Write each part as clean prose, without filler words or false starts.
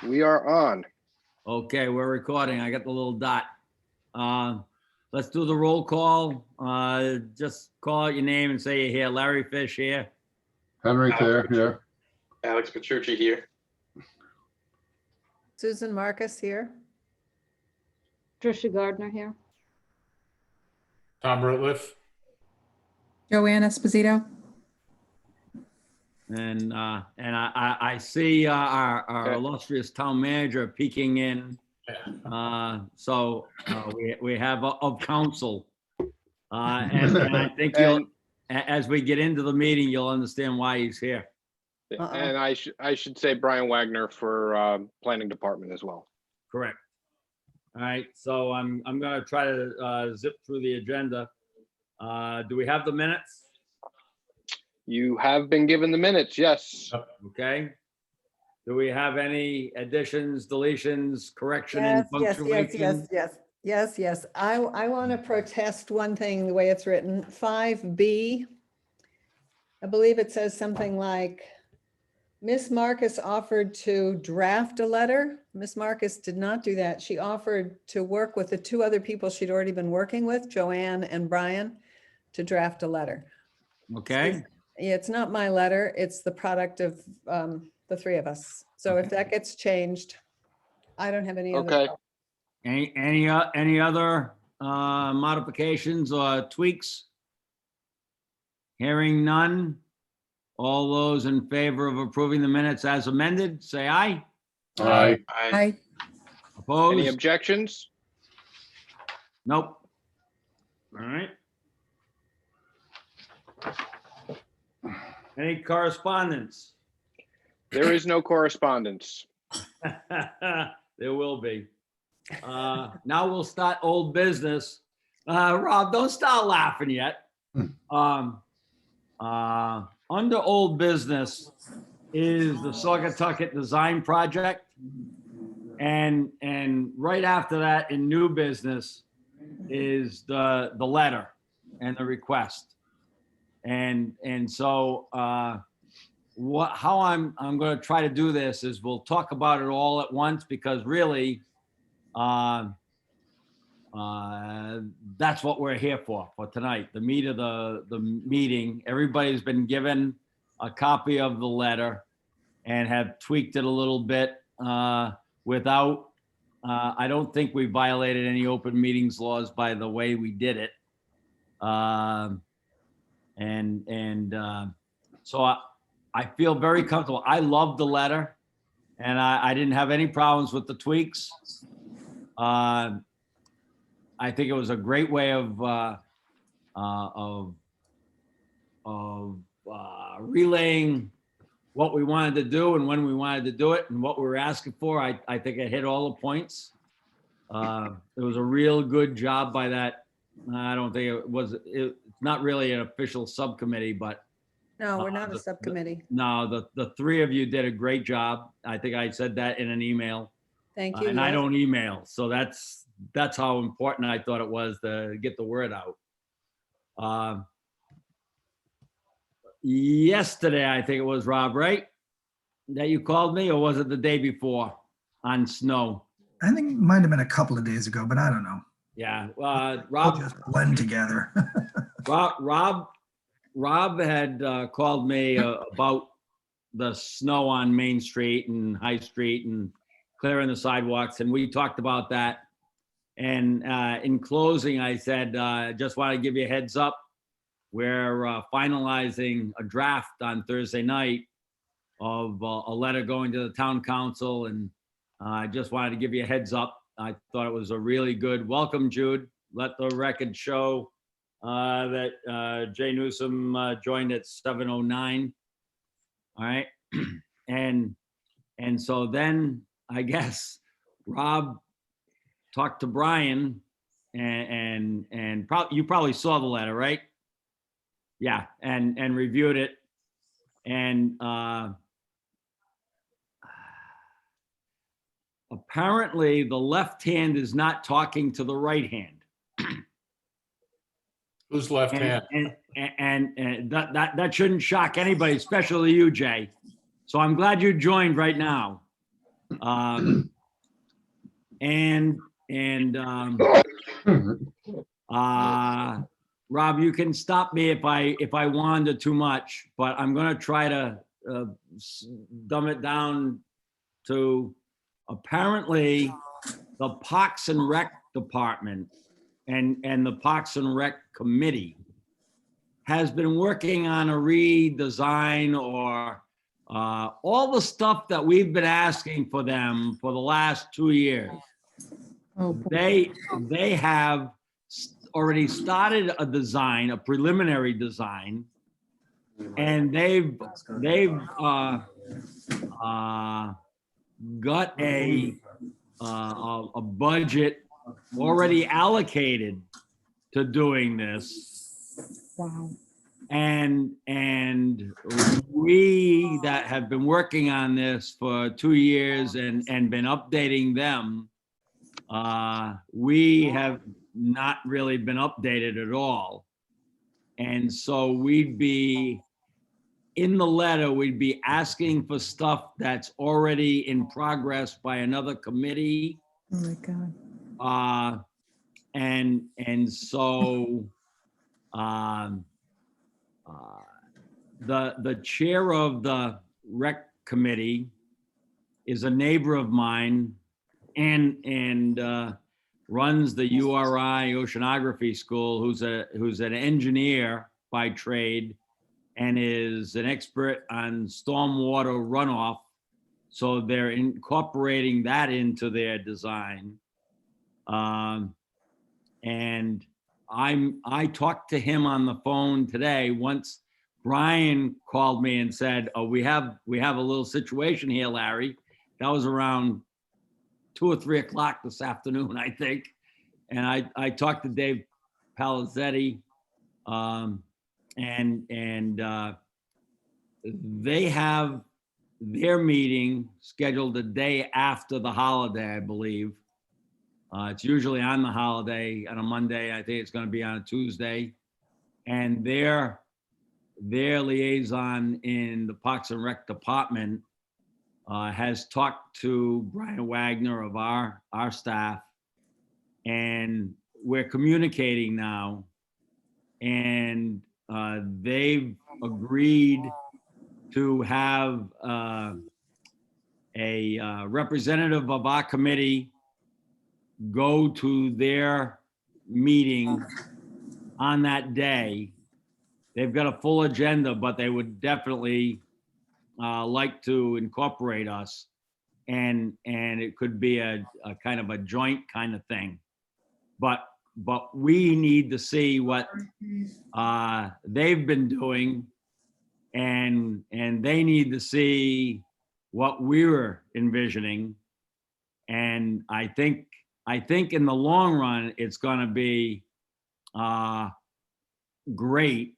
We are on. Okay, we're recording. I got the little dot. Let's do the roll call. Just call out your name and say you're here. Larry Fish here. Henry Thayer here. Alex Petrucci here. Susan Marcus here. Trisha Gardner here. Tom Ritliff. Joanne Esposito. And I see our illustrious town manager peeking in. So we have of council. And I think as we get into the meeting, you'll understand why he's here. And I should say Brian Wagner for planning department as well. Correct. All right, so I'm gonna try to zip through the agenda. Do we have the minutes? You have been given the minutes, yes. Okay. Do we have any additions, deletions, correction, and punctuation? Yes. I want to protest one thing, the way it's written, 5B. I believe it says something like, Miss Marcus offered to draft a letter. Miss Marcus did not do that. She offered to work with the two other people she'd already been working with, Joanne and Brian, to draft a letter. Okay. It's not my letter. It's the product of the three of us. So if that gets changed, I don't have any other. Okay. Any other modifications or tweaks? Hearing none. All those in favor of approving the minutes as amended, say aye. Aye. Aye. Any Opposed? objections? Nope. All right. Any correspondence? There is no correspondence. There will be. Now we'll start old business. Rob, don't start laughing yet. Under old business is the Saugatucket Design Project. And right after that in new business is the letter and the request. And so how I'm going to try to do this is we'll talk about it all at once, because really that's what we're here for tonight, the meat of the meeting. Everybody's been given a copy of the letter and have tweaked it a little bit without, I don't think we violated any open meetings laws by the way we did it. So I feel very comfortable. I love the letter, and I didn't have any problems with the tweaks. I think it was a great way of relaying what we wanted to do and when we wanted to do it and what we were asking for. I think it hit all the points. It was a real good job by that. I don't think it's not really an official subcommittee, but No, we're not a subcommittee. no, the three of you did a great job. I think I said that in an email. Thank you. And I yes. don't email, so that's how important I thought it was to get the word out. Yesterday, I think it was, Rob, right? That you called me, or was it the day before on snow? I think it might have been a couple of days ago, but I don't know. Yeah, We'll Rob. just blend together. Rob had called me about the snow on Main Street and High Street and clearing the sidewalks, and we talked about that. And in closing, I said, just want to give you a heads up. We're finalizing a draft on Thursday night of a letter going to the town council, and I just wanted to give you a heads up. I thought it was a really good welcome, Jude. Let the record show that Jay Newsom joined at 7:09. All right. And so then I guess Rob talked to Brian and you probably saw the letter, right? Yeah. And reviewed it. And apparently the left hand is not talking to the right hand. Who's left hand? And that shouldn't shock anybody, especially you, Jay. So I'm glad you joined right now. And Rob, you can stop me if I wander too much, but I'm gonna try to dumb it down to apparently the Parks and Rec Department and the Parks and Rec Committee has been working on a redesign or all the stuff that we've been asking for them for the last 2 years. Oh, boy. They have already started a design, a preliminary design, and they've got a budget already allocated to doing this. Wow. And we that have been working on this for 2 years and been updating them, we have not really been updated at all. And so we'd be, in the letter, we'd be asking for stuff that's already in progress by another committee. Oh, my God. And so the chair of the rec committee is a neighbor of mine and runs the URI Oceanography School, who's an engineer by trade and is an expert on stormwater runoff. So they're incorporating that into their design. And I talked to him on the phone today. Once Brian called me and said, "Oh, we have a little situation here, Larry." That was around 2 or 3 o'clock this afternoon, I think. And I talked to Dave Palizzetti, and they have their meeting scheduled the day after the holiday, I believe. It's usually on the holiday on a Monday. I think it's going to be on a Tuesday. And their liaison in the Parks and Rec Department has talked to Brian Wagner of our staff, and we're communicating now. And they've agreed to have a representative of our committee go to their meeting on that day. They've got a full agenda, but they would definitely like to incorporate us, and it could be a kind of a joint kind of thing. But we need to see what they've been doing, and they need to see what we were envisioning. And I think in the long run, it's going to be great.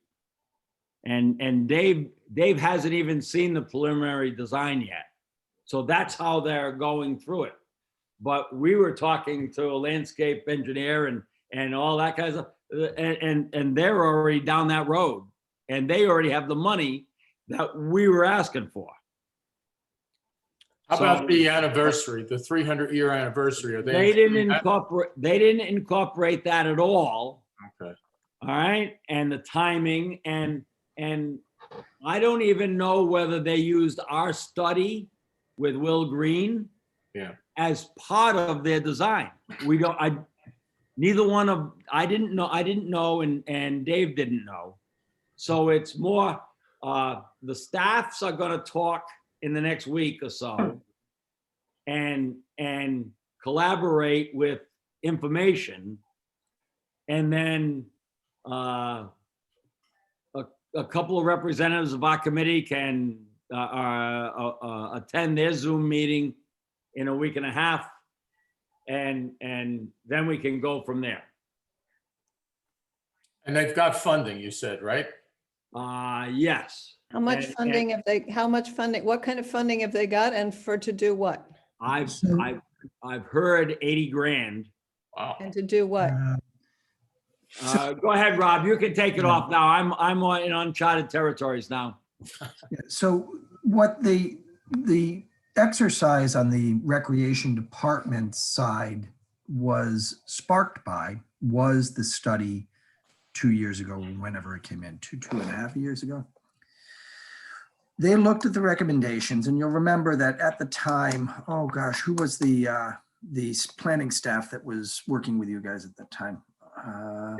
And Dave hasn't even seen the preliminary design yet. So that's how they're going through it. But we were talking to a landscape engineer and all that kind of stuff, and they're already down that road, and they already have the money that we were asking for. How about the anniversary, the 300-year anniversary? Are They didn't incorporate that at all. Okay. All right, and the timing, and I don't even know whether they used our study with Will Green as part of their design. We don't. I didn't know, and Dave didn't know. So it's more. The staffs are going to talk in the next week or so, and collaborate with information, and then a couple of representatives of our committee can attend their Zoom meeting in a week and a half, and then we can go from there. And they've got funding, you said, right? Yes. How much And- funding have they, what kind of funding have they got, and to do what? I've heard 80 grand. Wow. And to do what? Go ahead, Rob. You can take it off now. I'm in uncharted territories now. So what the exercise on the recreation department side was sparked by was the study 2 years ago, whenever it came in, 2.5 years ago. They looked at the recommendations, and you'll remember that at the time, oh gosh, who was the planning staff that was working with you guys at that time?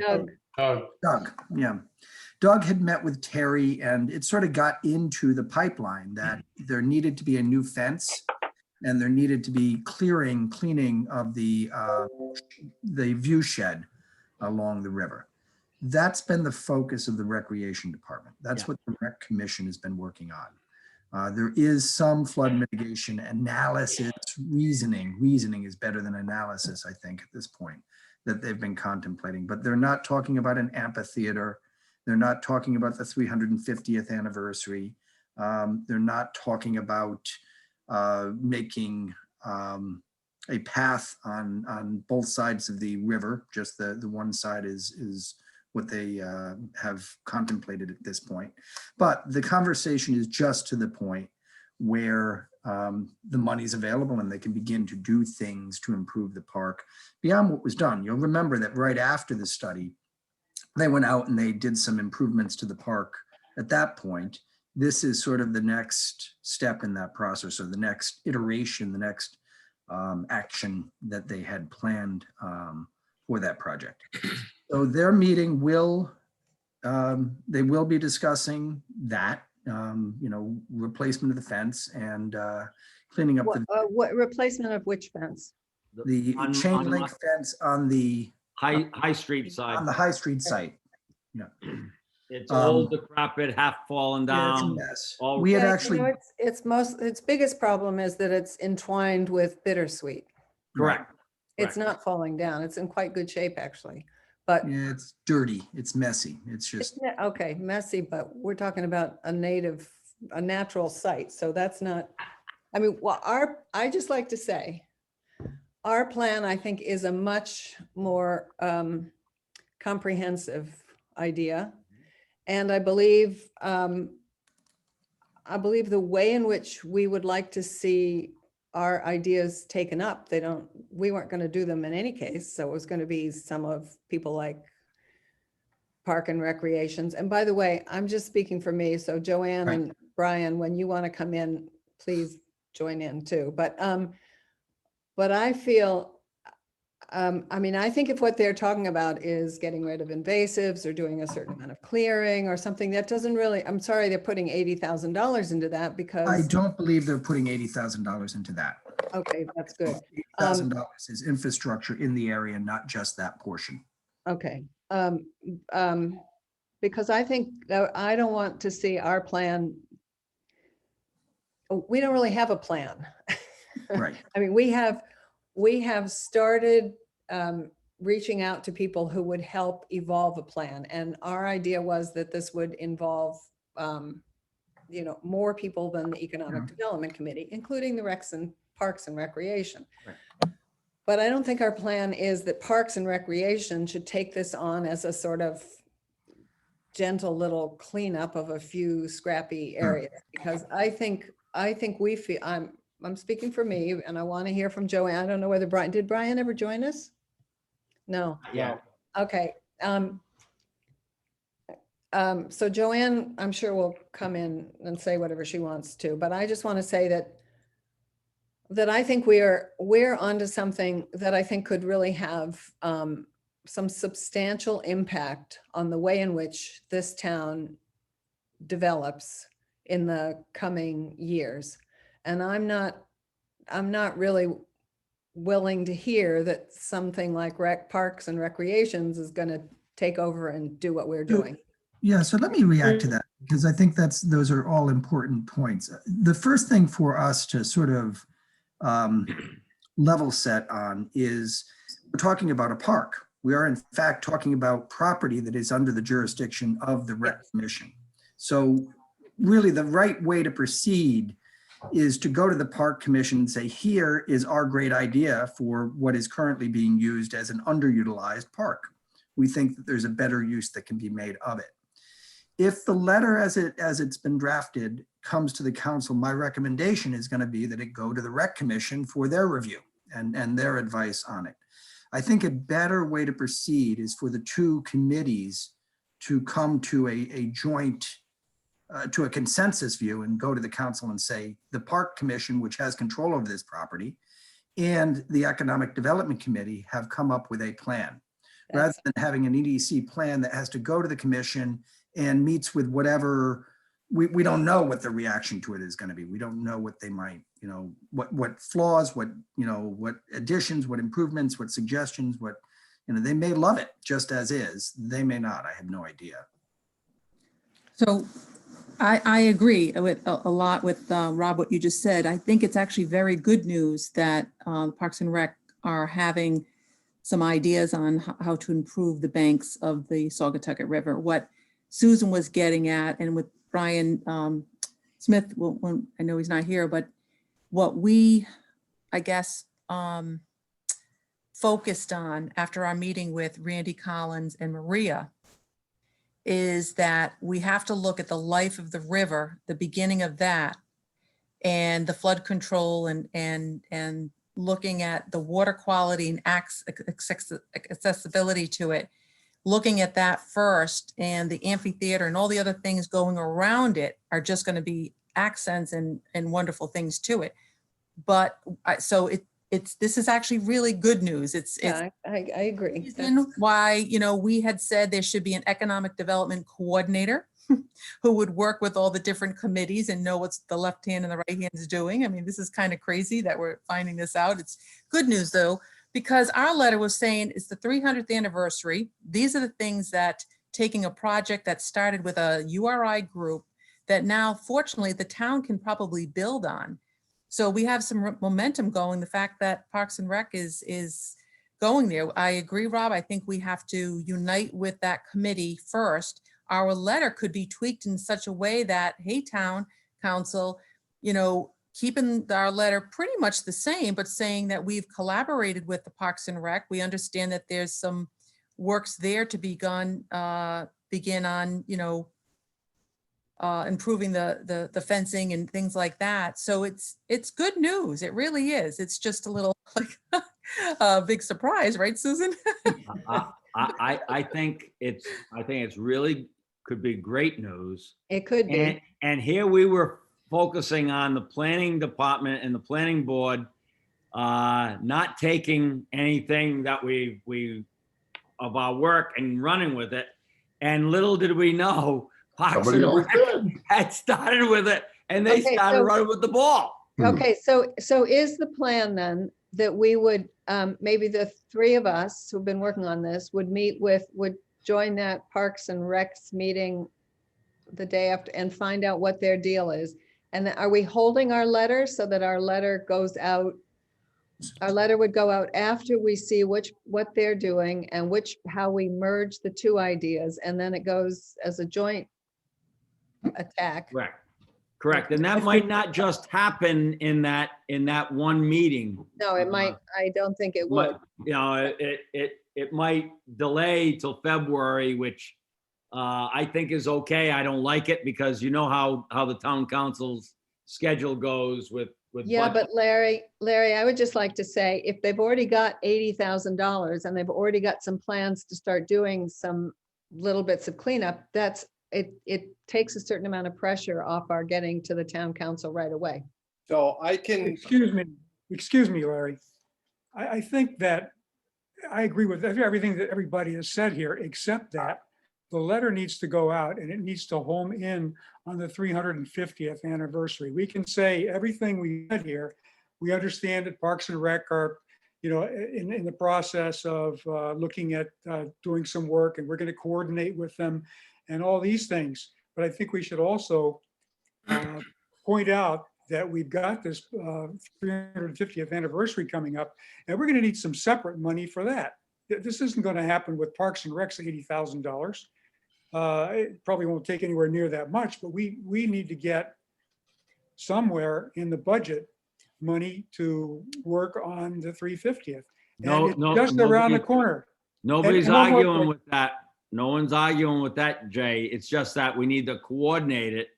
Doug, Doug, yeah. Doug had met with Terry, and it sort of got into the pipeline that there needed to be a new fence and there needed to be cleaning of the view shed along the river. That's been the focus of the recreation department. That's what the rec commission has been working on. There is some flood mitigation analysis, reasoning. Reasoning is better than analysis, I think, at this point, that they've been contemplating, but they're not talking about an amphitheater. They're not talking about the 350th anniversary. They're not talking about making a path on both sides of the river. Just the one side is what they have contemplated at this point. But the conversation is just to the point where the money's available and they can begin to do things to improve the park beyond what was done. You'll remember that right after the study, they went out and they did some improvements to the park at that point. This is sort of the next step in that process, or the next iteration, the next action that they had planned for that project. So their meeting will, they will be discussing that, replacement of the fence and cleaning up What replacement of which fence? the On- chain on- link fence on the High Street side. High Street site. It's Um, old, decrepit, half fallen Yeah, it's a down. mess. all- We had Yeah, actually, its biggest problem is that it's entwined with bittersweet. Correct. It's not falling down. It's in quite good shape, actually. But yeah, it's dirty, it's messy, it's it's just, okay, messy, but we're talking about a natural site. So that's not, I mean, I just like to say, our plan, I think, is a much more comprehensive idea. And I believe the way in which we would like to see our ideas taken up, we weren't going to do them in any case. So it was going to be some of people like Park and Recreations. And by the way, I'm just speaking for me. So Joanne Right. and Brian, when you want to come in, please join in too. But I feel, I think if what they're talking about is getting rid of invasives or doing a certain amount of clearing or something, that doesn't really, I'm sorry, they're putting $80,000 into that I because, don't believe they're putting $80,000 into that. okay, that's good. $80,000 is infrastructure in the area, not just that portion. Okay. Because I think that I don't want to see our plan. We don't really have a plan. Right. I mean, we have started reaching out to people who would help evolve a plan. And our idea was that this would involve, more people than the Economic Development Committee, including the Parks and Recreation. Right. But I don't think our plan is that Parks and Recreation should take this on as a sort of gentle little cleanup of a few scrappy areas, because I think we feel, I'm speaking for me, and I want to hear from Joanne. I don't know whether did Brian ever join us? No. Yeah. Okay. So Joanne, I'm sure will come in and say whatever she wants to, but I just want to say that I think we're onto something that I think could really have some substantial impact on the way in which this town develops in the coming years. And I'm not really willing to hear that something like Parks and Recreations is going to take over and do what we're doing. Yeah, so let me react to that, because I think those are all important points. The first thing for us to sort of level set on is we're talking about a park. We are in fact talking about property that is under the jurisdiction of the Rec Commission. So really the right way to proceed is to go to the Park Commission and say, here is our great idea for what is currently being used as an underutilized park. We think that there's a better use that can be made of it. If the letter as it's been drafted comes to the council, my recommendation is going to be that it go to the rec commission for their review and their advice on it. I think a better way to proceed is for the two committees to come to a joint, to a consensus view and go to the council and say, the park commission, which has control over this property, and the economic development committee have come up with a plan. Rather than having an EDC plan that has to go to the commission and meets with whatever, we don't know what the reaction to it is going to be. We don't know what they might, what flaws, what additions, what improvements, what suggestions, they may love it just as is. They may not. I have no idea. So I agree with a lot with Rob, what you just said. I think it's actually very good news that Parks and Rec are having some ideas on how to improve the banks of the Saugatucket River. What Susan was getting at, and with Brian Smith, when I know he's not here, but what we, I guess, focused on after our meeting with Randy Collins and Maria is that we have to look at the life of the river, the beginning of that, and the flood control and looking at the water quality and accessibility to it, looking at that first, and the amphitheater and all the other things going around it are just going to be accents and wonderful things to it. But this is actually really good news. Yeah, I agree. Reason why, we had said there should be an economic development coordinator who would work with all the different committees and know what's the left hand and the right hand is doing. I mean, this is kind of crazy that we're finding this out. It's good news though, because our letter was saying it's the 300th anniversary. These are the things that taking a project that started with a URI group that now, fortunately, the town can probably build on. So we have some momentum going. The fact that Parks and Rec is going there. I agree, Rob. I think we have to unite with that committee first. Our letter could be tweaked in such a way that, hey, town council, keeping our letter pretty much the same, but saying that we've collaborated with the Parks and Rec. We understand that there's some works there to begin on, improving the fencing and things like that. So it's good news. It really is. It's just a little like a big surprise, right, Susan? I think it's really could be great news. It could be. And here we were focusing on the planning department and the planning board, not taking anything that we of our work and running with it. And little did we know, Parks Somebody and else Rec did. had started with it, and they Okay, started so- running with the ball. Okay, so is the plan then that we would, maybe the three of us who've been working on this would join that Parks and Recs meeting the day after and find out what their deal is? And then are we holding our letter so that our letter goes out? Our letter would go out after we see what they're doing and how we merge the two ideas, and then it goes as a joint attack. Correct. And that might not just happen in that one meeting. No, it might, I don't think it would. It might delay till February, which I think is okay. I don't like it because you know how the town council's schedule goes with. Yeah, budget. but Larry, I would just like to say, if they've already got $80,000 and they've already got some plans to start doing some little bits of cleanup, it takes a certain amount of pressure off our getting to the town council right away. So I can, Excuse me, Larry. I think that I agree with everything that everybody has said here, except that the letter needs to go out and it needs to home in on the 350th anniversary. We can say everything we said here. We understand that Parks and Rec are, in the process of looking at doing some work, and we're going to coordinate with them and all these things. But I think we should also point out that we've got this 350th anniversary coming up, and we're going to need some separate money for that. This isn't going to happen with Parks and Rec's $80,000. It probably won't take anywhere near that much, but we need to get somewhere in the budget money to work on the 350th. And it's just around the corner. Nobody's and one more arguing thing. with that. No one's arguing with that, Jay. It's just that we need to coordinate it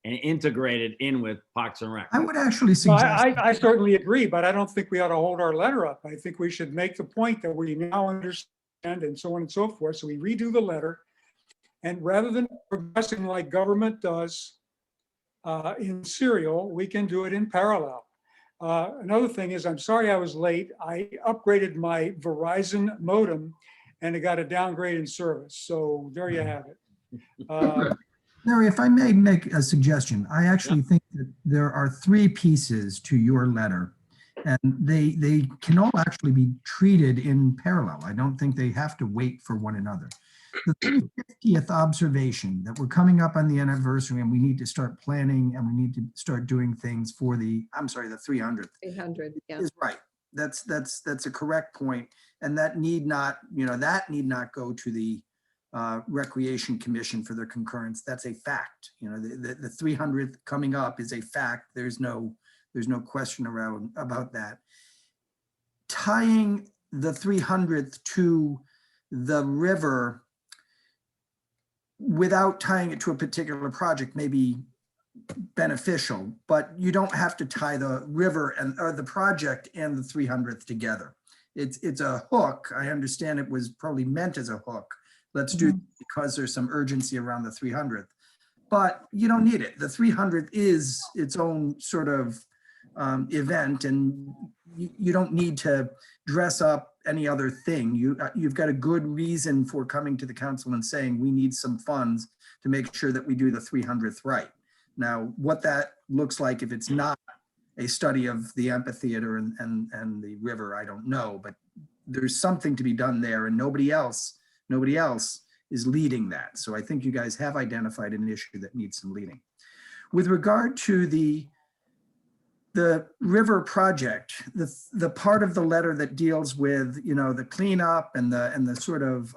and integrate it in with Parks and Rec. I would actually No, suggest, I certainly agree, but I don't think we ought to hold our letter up. I think we should make the point that we now understand and so on and so forth. So we redo the letter. And rather than progressing like government does in serial, we can do it in parallel. Another thing is, I'm sorry I was late. I upgraded my Verizon modem and it got a downgrade in service. So there you have it. Larry, if I may make a suggestion, I actually think that there are three pieces to your letter, and they can all actually be treated in parallel. I don't think they have to wait for one another. The 350th observation that we're coming up on the anniversary and we need to start planning and we need to start doing things for the 300th 800, yeah. is right. That's a correct point. And that need not go to the Recreation Commission for their concurrence. That's a fact. The 300th coming up is a fact. There's no question about that. Tying the 300th to the river without tying it to a particular project may be beneficial, but you don't have to tie the river or the project and the 300th together. It's a hook. I understand it was probably meant as a hook. Let's do it because there's some urgency around the 300th, but you don't need it. The 300th is its own sort of event, and you don't need to dress up any other thing. You've got a good reason for coming to the council and saying we need some funds to make sure that we do the 300th right. Now, what that looks like if it's not a study of the amphitheater and the river, I don't know, but there's something to be done there, and nobody else is leading that. So I think you guys have identified an issue that needs some leading. With regard to the river project, the part of the letter that deals with, the cleanup and the sort of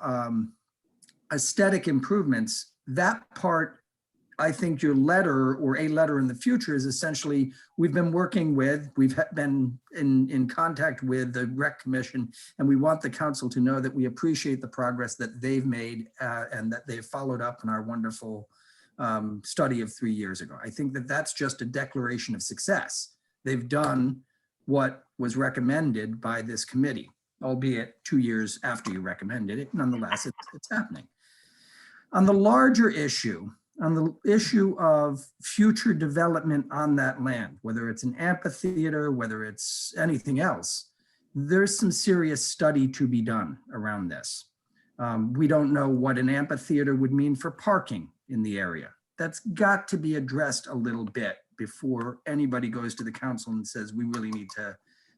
aesthetic improvements, that part, I think your letter or a letter in the future is essentially, we've been in contact with the Rec Commission, and we want the council to know that we appreciate the progress that they've made and that they've followed up on our wonderful study of 3 years ago. I think that that's just a declaration of success. They've done what was recommended by this committee, albeit 2 years after you recommended it. Nonetheless, it's happening. On the larger issue, on the issue of future development on that land, whether it's an amphitheater, whether it's anything else, there's some serious study to be done around this. We don't know what an amphitheater would mean for parking in the area. That's got to be addressed a little bit before anybody goes to the council and says, we really need to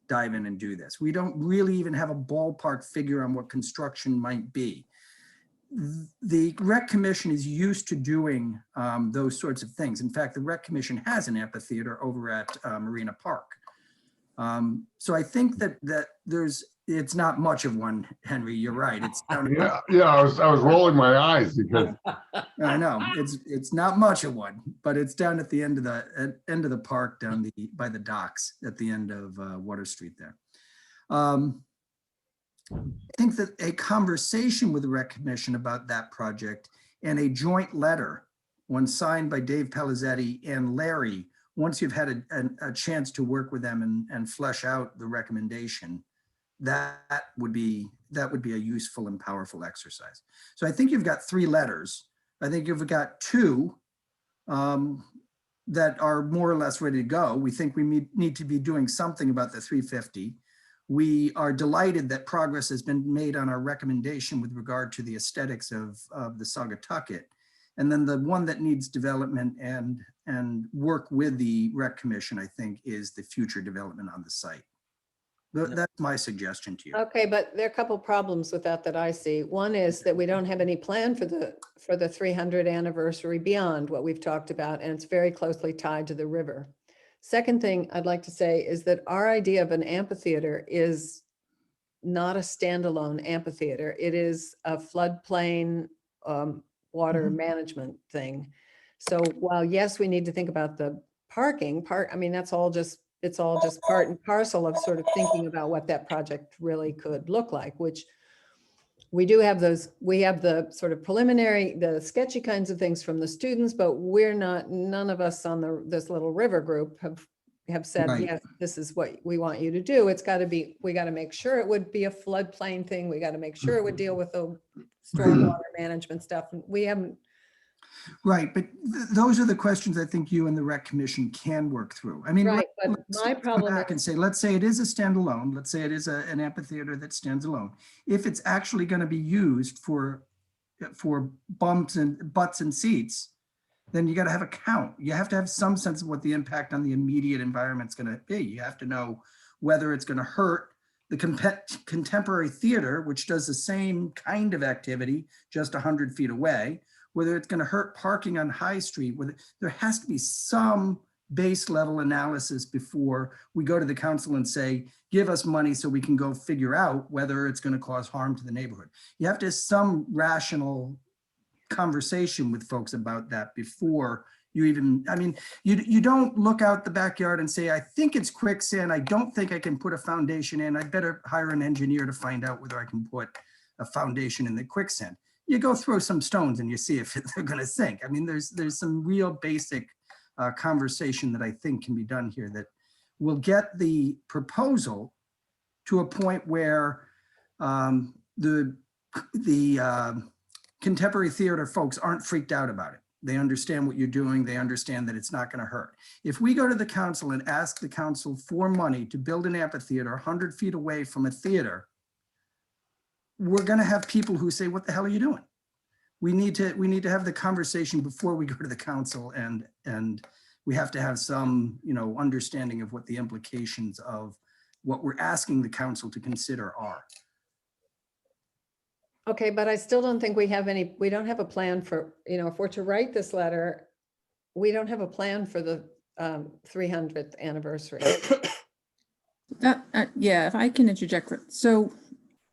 dive in and do this. We don't really even have a ballpark figure on what construction might be. The Rec Commission is used to doing those sorts of things. In fact, the Rec Commission has an amphitheater over at Marina Park. So I think that it's not much of one, Henry. You're right. It's down Yeah, I was rolling my eyes because I know it's not much of one, but it's down at the end of the park, down by the docks at the end of Water Street there. I think that a conversation with the Rec Commission about that project and a joint letter, one signed by Dave Pelizzetti and Larry, once you've had a chance to work with them and flesh out the recommendation, that would be a useful and powerful exercise. So I think you've got 3 letters. I think you've got 2 that are more or less ready to go. We think we need to be doing something about the 350. We are delighted that progress has been made on our recommendation with regard to the aesthetics of the Saugatucket. And then the one that needs development and work with the Rec Commission, I think, is the future development on the site. That's my suggestion to you. Okay, but there are a couple problems with that I see. One is that we don't have any plan for the 300th anniversary beyond what we've talked about, and it's very closely tied to the river. Second thing I'd like to say is that our idea of an amphitheater is not a standalone amphitheater. It is a floodplain water management thing. So while yes, we need to think about the parking, I mean, it's all just part and parcel of sort of thinking about what that project really could look like, which we do have those, we have the sort of preliminary, the sketchy kinds of things from the students, but we're not, none of us on this little river group have said, Right. yes, this is what we want you to do. It's got to be, we got to make sure it would be a floodplain thing. We got to make sure it would deal with the stormwater management stuff. And we haven't, Right, but those are the questions I think you and the Rec Commission can work through. I mean, right, but let's my come problem back and is, say, let's say it is a standalone, let's say it is an amphitheater that stands alone. If it's actually going to be used for bumps and butts and seats, then you got to have a count. You have to have some sense of what the impact on the immediate environment's going to be. You have to know whether it's going to hurt the contemporary theater, which does the same kind of activity just 100 feet away, whether it's going to hurt parking on High Street. Whether there has to be some base level analysis before we go to the council and say, give us money so we can go figure out whether it's going to cause harm to the neighborhood. You have to have some rational conversation with folks about that before you even, I mean, you don't look out the backyard and say, I think it's quicksand. I don't think I can put a foundation in. I'd better hire an engineer to find out whether I can put a foundation in the quicksand. You go throw some stones and you see if they're going to sink. I mean, there's some real basic conversation that I think can be done here that will get the proposal to a point where the contemporary theater folks aren't freaked out about it. They understand what you're doing. They understand that it's not going to hurt. If we go to the council and ask the council for money to build an amphitheater 100 feet away from a theater, we're going to have people who say, what the hell are you doing? We need to have the conversation before we go to the council, and we have to have some, understanding of what the implications of what we're asking the council to consider are. okay, but I still don't think we don't have a plan for, if we're to write this letter, we don't have a plan for the 300th anniversary. Yeah, if I can interject. So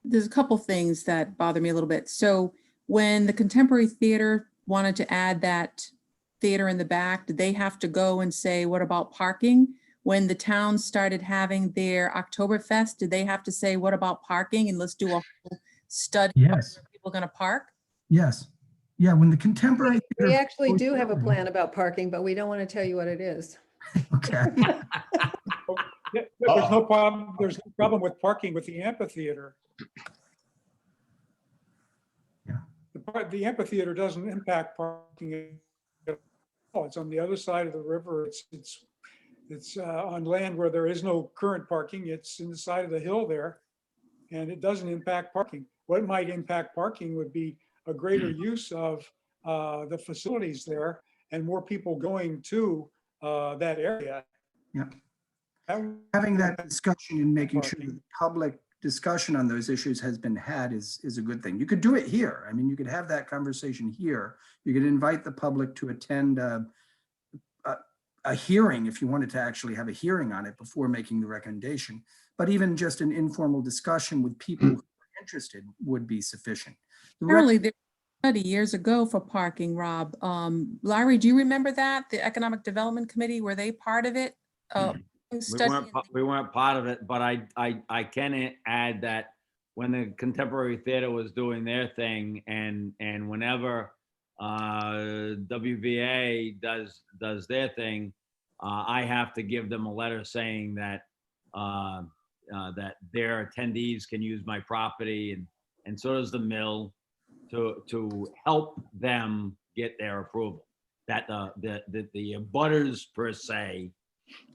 there's a couple things that bother me a little bit. So when the Contemporary Theater wanted to add that theater in the back, did they have to go and say, what about parking? When the town started having their Oktoberfest, did they have to say, what about parking? And let's do a whole study. Yes. Where people going to park? Yes. Yeah, when the contemporary We theater actually folks do have a go in- plan about parking, but we don't want to tell you what it is. Okay. Yeah, there's no problem, with parking with the amphitheater. Yeah. The amphitheater doesn't impact parking at all. It's on the other side of the river. It's on land where there is no current parking. It's in the side of the hill there, and it doesn't impact parking. What might impact parking would be a greater use of the facilities there and more people going to that area. Yeah. That would Having that discussion and making sure that Parking. the public discussion on those issues has been had is a good thing. You could do it here. I mean, you could have that conversation here. You could invite the public to attend a hearing if you wanted to actually have a hearing on it before making the recommendation. But even just an informal discussion with people who are interested would be sufficient. The rec- Apparently, there was a study years ago for parking, Rob. Larry, do you remember that? The Economic Development Committee, were they part of it? We weren't part of it, but I can add that when the Contemporary Theater was doing their thing, and whenever WVA does their thing, I have to give them a letter saying that that their attendees can use my property, and so does the mill, to help them get their approval. That the abutters per se.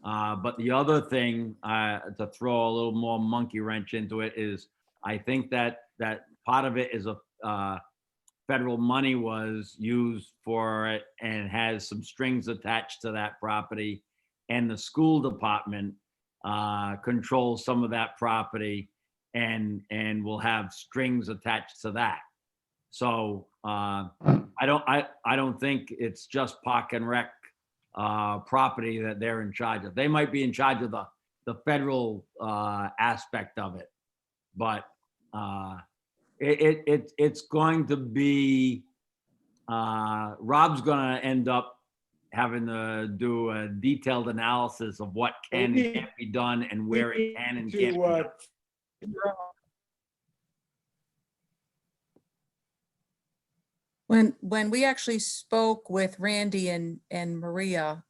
But the other thing, to throw a little more monkey wrench into it, is I think that part of it is federal money was used for it and has some strings attached to that property, and the school department controls some of that property and will have strings attached to that. So I don't think it's just Park and Rec property that they're in charge of. They might be in charge of the federal aspect of it, but it's going to be, Rob's gonna end up having to do a detailed analysis of what can and can't be done and where it can and can't be done. When we actually spoke with Randy and Maria,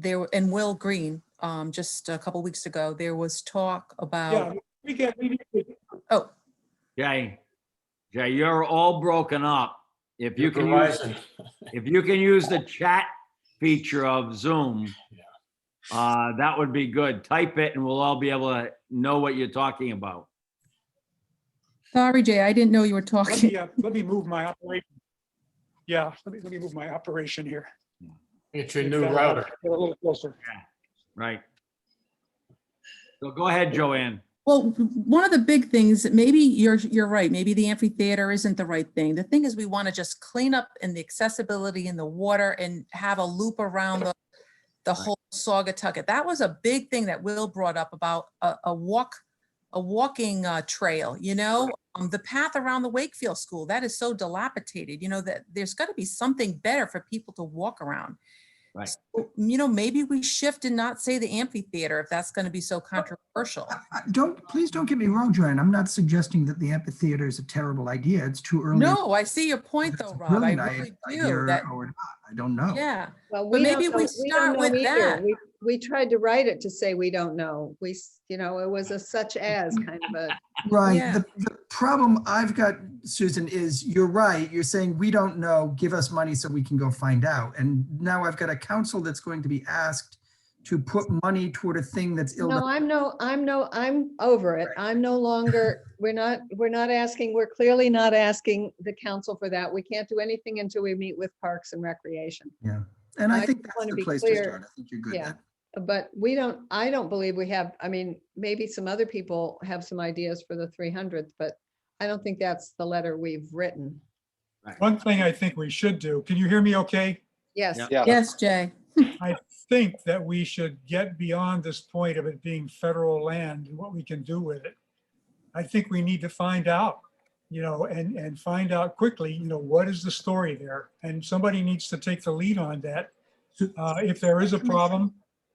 and Will Green, just a couple weeks ago, there was talk Yeah, about, we need to- oh, Jay, you're all broken up. If you can use, Verizon. if you can use the chat feature of Zoom, that would be good. Type it and we'll all be able to know what you're talking about. sorry, Jay, I didn't know you were Let talking. me, let me move my operation. Yeah, let me move my operation here. Get your new router. Get a little closer. Right. So go ahead, Joanne. Well, one of the big things, maybe you're right, maybe the amphitheater isn't the right thing. The thing is, we want to just clean up in the accessibility in the water and have a loop around the whole Saugatucket. That was a big thing that Will brought up about a walking trail, the path around the Wakefield School, that is so dilapidated, that there's got to be something better for people to walk around. Right. So, maybe we shift and not say the amphitheater if that's going to be so controversial. Please don't get me wrong, Joanne. I'm not suggesting that the amphitheater is a terrible idea. It's too early. No, I see your point If it's though, a Rob. I brilliant really idea do. That, or not. I don't know. yeah. Well, But we maybe don't we know- start don't with know either. that. We tried to write it to say we don't know. It was a such as kind of a, Right. Yeah. The problem I've got, Susan, is you're right. You're saying we don't know, give us money so we can go find out. And now I've got a council that's going to be asked to put money toward a thing that's ill. I'm over it. I'm no longer, we're clearly not asking the council for that. We can't do anything until we meet with Parks and Recreation. Yeah. And I I think just that's wanna the be place to clear. start. I think you're good. Yeah. then. But I don't believe we have, maybe some other people have some ideas for the 300th, but I don't think that's the letter we've written. One thing I think we should do, can you hear me okay? Yes. Yeah. Yeah. Yes, Jay. I think that we should get beyond this point of it being federal land and what we can do with it. I think we need to find out, and find out quickly, what is the story there? And somebody needs to take the lead on that. If there is a problem,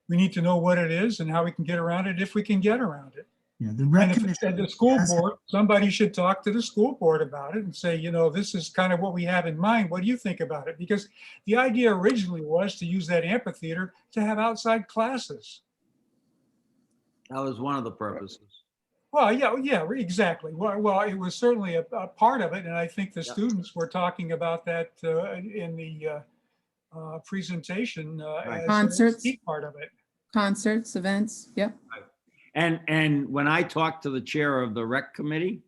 we need to know what it is and how we can get around it, if we can get around it. Yeah, the rec And if it's at the school has- board, somebody should talk to the school board about it and say, this is kind of what we have in mind. What do you think about it? Because the idea originally was to use that amphitheater to have outside classes. That was one of the purposes. Well, yeah, exactly. Well, it was certainly a part of it. And I think the Yeah. students were talking about that in the presentation as a Concerts. key part of it. Concerts, events. Yep. And when I talked to the chair of the rec committee,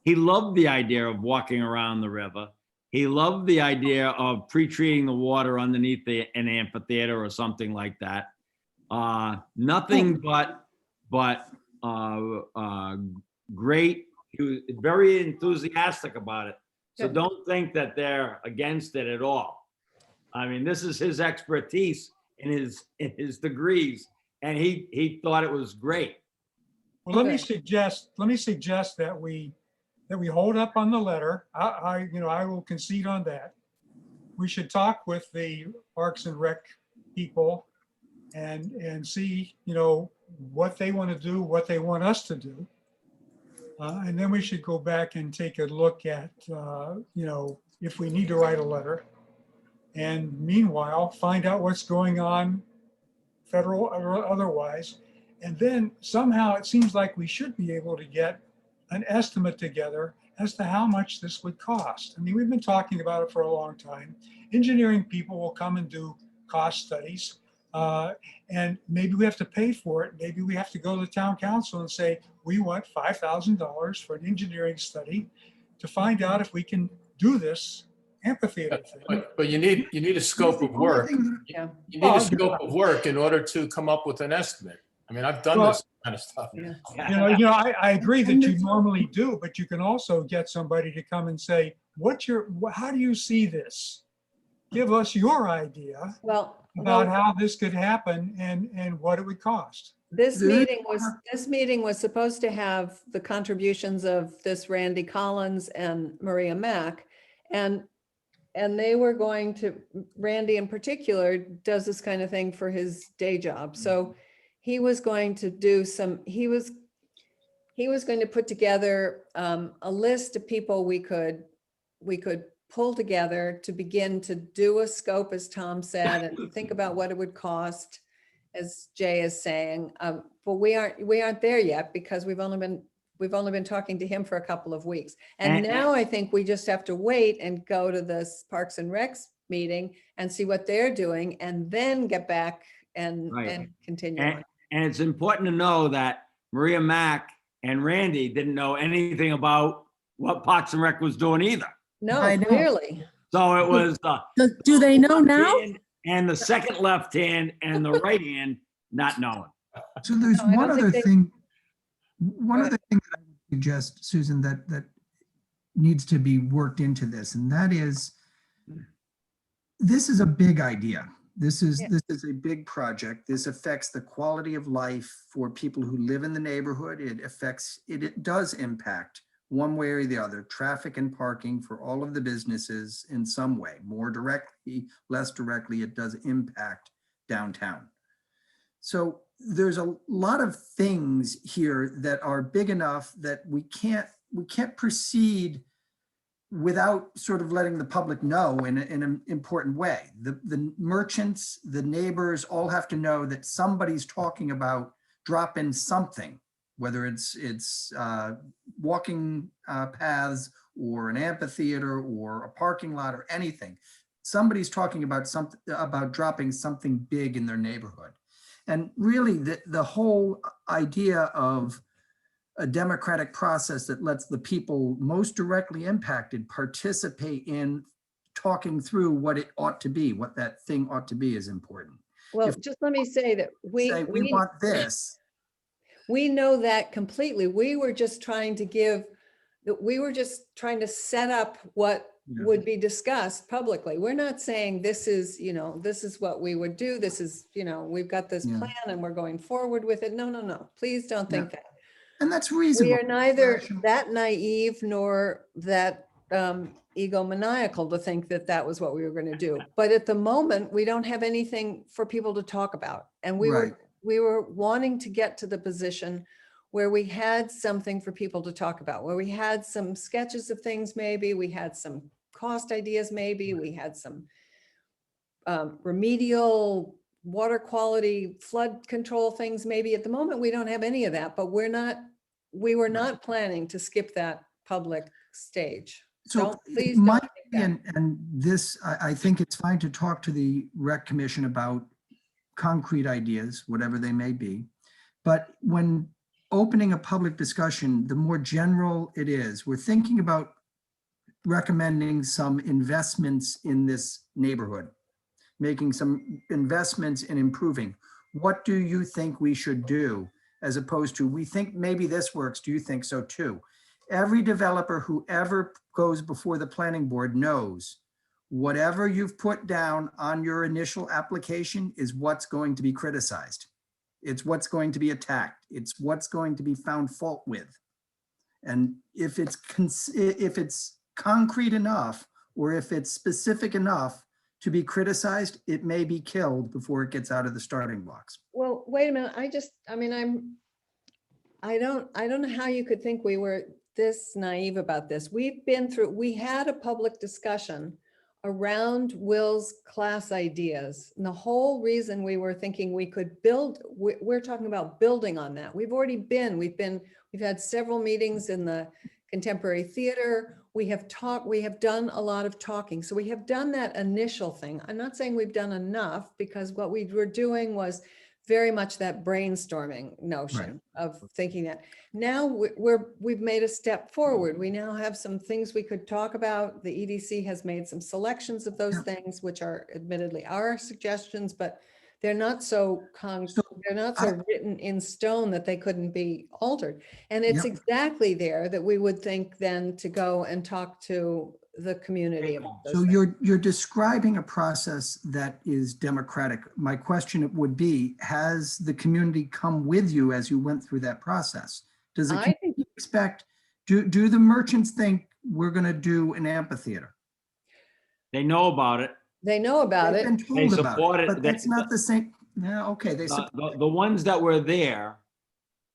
he loved the idea of walking around the river. He loved the idea of pre-treating the water underneath an amphitheater or something like that. Nothing but great. He was very enthusiastic about it. So Good. don't think that they're against it at all. This is his expertise in his degrees, and he thought it was great. Well, let me Okay. suggest that we hold up on the letter. I will concede on that. We should talk with the Parks and Rec people and see, what they want to do, what they want us to do. And then we should go back and take a look at, if we need to write a letter. And meanwhile, find out what's going on, federal or otherwise. And then somehow it seems like we should be able to get an estimate together as to how much this would cost. We've been talking about it for a long time. Engineering people will come and do cost studies. And maybe we have to pay for it. Maybe we have to go to the town council and say, we want $5,000 for an engineering study to find out if we can do this amphitheater thing. But you need a scope of work. Yeah. You need a scope of work in order to come up with an estimate. I've done this kind of stuff. Yeah. I agree that you normally do, but you can also get somebody to come and say, how do you see this? Give us your idea Well, about how this could happen and what it would cost. this meeting was supposed to have the contributions of this Randy Collins and Maria Mack. And they were going to, Randy in particular does this kind of thing for his day job. So he was going to do he was going to put together a list of people we could pull together to begin to do a scope, as Tom said, and think about what it would cost, as Jay is saying. But we aren't there yet because we've only been talking to him for a couple of weeks. And And- now I think we just have to wait and go to this Parks and Recs meeting and see what they're doing and then get back and Right. continue And, on. and it's important to know that Maria Mack and Randy didn't know anything about what Parks and Rec was doing either. No, I know. clearly. So it was Do they know now? and the second left hand and the right hand not knowing. So there's No, I one don't think other they- thing, one Go other thing that I would suggest, Susan, that needs to be worked into this, and that is, this is a big idea. This is a big project. This affects the quality of life for people who live in the neighborhood. It does impact one way or the other, traffic and parking for all of the businesses in some way, more directly, less directly, it does impact downtown. So there's a lot of things here that are big enough that we can't proceed without sort of letting the public know in an important way. The merchants, the neighbors all have to know that somebody's talking about dropping something, whether it's walking paths or an amphitheater or a parking lot or anything. Somebody's talking about dropping something big in their neighborhood. And really the whole idea of a democratic process that lets the people most directly impacted participate in talking through what it ought to be, what that thing ought to be, is important. Well, If just let me say that we want this. We know that completely. We were just trying to set up what Yeah. would be discussed publicly. We're not saying this is what we would do. This is, we've got this Yeah. plan and we're going forward with it. No. Please don't think that. And that's We reasonable. are neither Rational. that naive nor that egomaniacal to think that that was what we were going to do. But at the moment, we don't have anything for people to talk about. And Right. we were wanting to get to the position where we had something for people to talk about, where we had some sketches of things, maybe we had some cost ideas, maybe we had some remedial water quality, flood control things, maybe. At the moment, we don't have any of that, but we were not planning to skip that public stage. So Please my don't think that. and this, I think it's fine to talk to the rec commission about concrete ideas, whatever they may be. But when opening a public discussion, the more general it is, we're thinking about recommending some investments in this neighborhood, making some investments in improving. What do you think we should do? As opposed to, we think maybe this works. Do you think so too? Every developer who ever goes before the planning board knows whatever you've put down on your initial application is what's going to be criticized. It's what's going to be attacked. It's what's going to be found fault with. And if it's concrete enough, or if it's specific enough to be criticized, it may be killed before it gets out of the starting blocks. Well, wait a minute. I don't know how you could think we were this naive about this. We had a public discussion around Will's class ideas. And the whole reason we were thinking we could build, we're talking about building on that. We've had several meetings in the contemporary theater. We have done a lot of talking. So we have done that initial thing. I'm not saying we've done enough, because what we were doing was very much that brainstorming notion of thinking that. Now we've made a step forward. We now have some things we could talk about. The EDC has made some selections of those things, which are admittedly our suggestions, but they're not so written in stone that they couldn't be altered. And it's exactly there that we would think then to go and talk to the community about those So things. you're describing a process that is democratic. My question would be, has the community come with you as you went through that process? Does the I think community expect, do the merchants think we're going to do an amphitheater? They know about it. they know about They've it. been told about support it, it. but that's not the same. Yeah, okay, they support. The ones that were there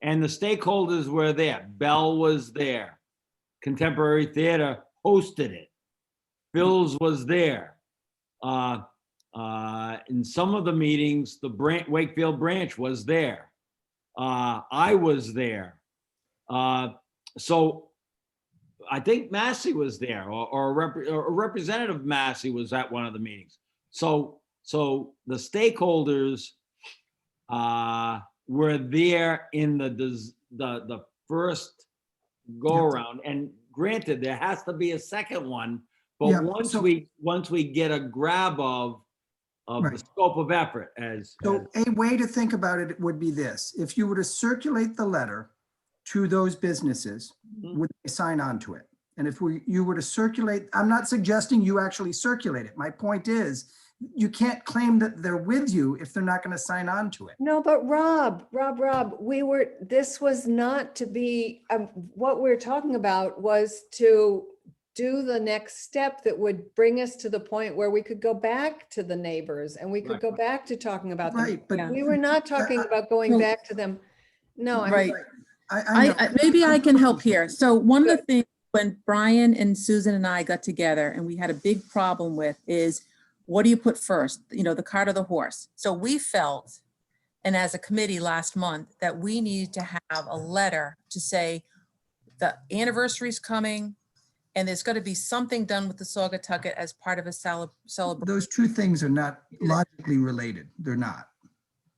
and the stakeholders were there. Bell was there. Contemporary Theater hosted it. Phil's was there. In some of the meetings, the Wakefield branch was there. I was there. So I think Massey was there, or a representative Massey was at one of the meetings. So the stakeholders were there in the first go around. And granted, there has to be a second one, but Yeah, once we get a grab of the Right. scope of effort, So a way to think about it would be this: if you were to circulate the letter to those businesses, would they sign on to it? And if you were to circulate, I'm not suggesting you actually circulate it. My point is, you can't claim that they're with you if they're not going to sign on to it. No, but Rob, this was not to be, what we're talking about was to do the next step that would bring us to the point where we could go back to the neighbors and we could Right. go back to talking about them. Right, but We were not talking about going Well- back to them. No, I'm Right. sorry. I know. Maybe I can help here. So one of the things when Brian and Susan and I got together and we had a big problem with is, what do you put first? You know, the cart or the horse? So we felt, and as a committee last month, that we needed to have a letter to say the anniversary's coming and there's going to be something done with the Saugatucket as part of a celebration. Those two things are not logically related. They're not.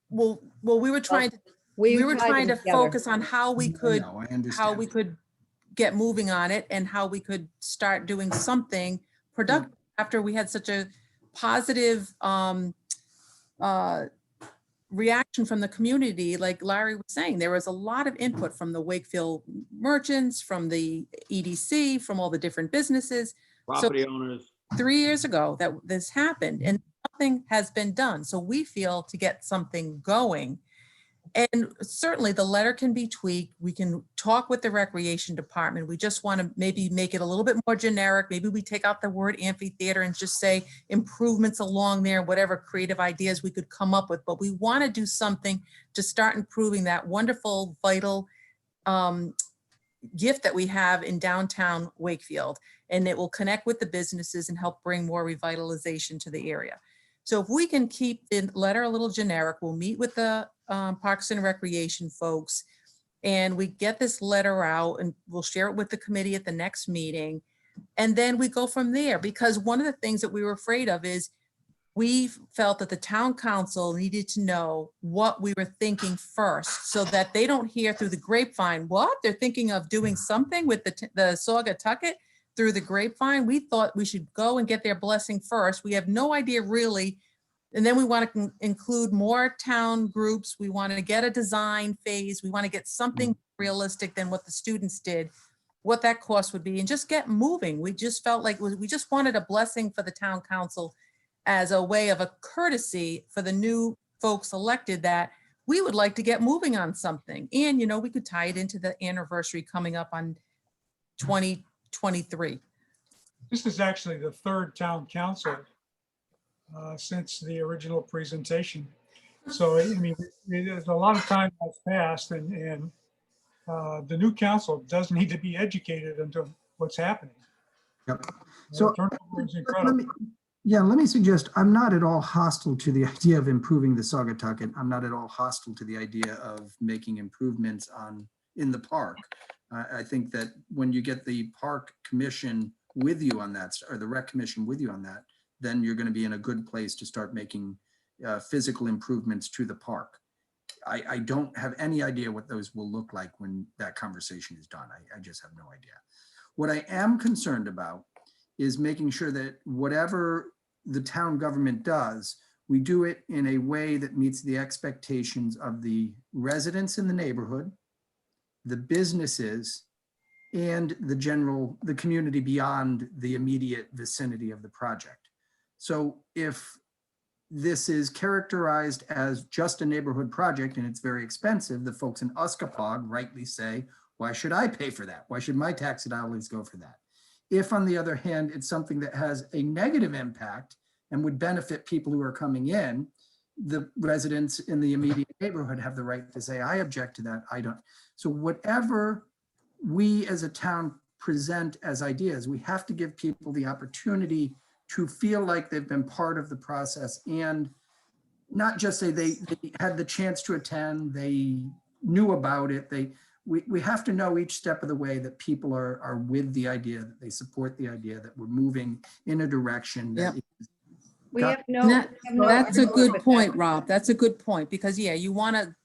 Well, we were trying to we were tied trying to them together. focus on how we could, No, I understand. how we could get moving on it and how we could start doing something productive after we had such a positive reaction from the community. Like Larry was saying, there was a lot of input from the Wakefield merchants, from the EDC, from all the different businesses. property owners. 3 years ago that this happened and nothing has been done. So we feel to get something going. And certainly the letter can be tweaked. We can talk with the recreation department. We just want to maybe make it a little bit more generic. Maybe we take out the word amphitheater and just say improvements along there, whatever creative ideas we could come up with. But we want to do something to start improving that wonderful, vital gift that we have in downtown Wakefield. And it will connect with the businesses and help bring more revitalization to the area. So if we can keep the letter a little generic, we'll meet with the Parks and Recreation folks and we get this letter out and we'll share it with the committee at the next meeting. And then we go from there, because one of the things that we were afraid of is we felt that the town council needed to know what we were thinking first so that they don't hear through the grapevine, what? They're thinking of doing something with the Saugatucket through the grapevine. We thought we should go and get their blessing first. We have no idea really. And then we want to include more town groups. We want to get a design phase. We want to get something realistic than what the students did, what that cost would be, and just get moving. We just felt like we just wanted a blessing for the town council as a way of a courtesy for the new folks elected, that we would like to get moving on something. And, you know, we could tie it into the anniversary coming up on 2023. This is actually the third town council since the original presentation. So, I mean, there's a lot of time has passed and the new council does need to be educated into what's happening. Yep. The So turnover is incredible. let me suggest, I'm not at all hostile to the idea of improving the Saugatucket. I'm not at all hostile to the idea of making improvements in the park. I think that when you get the park commission with you on that, or the rec commission with you on that, then you're going to be in a good place to start making physical improvements to the park. I don't have any idea what those will look like when that conversation is done. I just have no idea. What I am concerned about is making sure that whatever the town government does, we do it in a way that meets the expectations of the residents in the neighborhood, the businesses, and the community beyond the immediate vicinity of the project. So if this is characterized as just a neighborhood project and it's very expensive, the folks in Uskapog rightly say, why should I pay for that? Why should my tax dollars go for that? If, on the other hand, it's something that has a negative impact and would benefit people who are coming in, the residents in the immediate neighborhood have the right to say, I object to that, I don't. So whatever we as a town present as ideas. We have to give people the opportunity to feel like they've been part of the process and not just say they had the chance to attend, they knew about it. We have to know each step of the way that people are with the idea, that they support the idea, that we're moving in a direction that Yep. We Got- have no. That- we have no That's a good argument. point, Rob. That's a good point, because yeah, you want to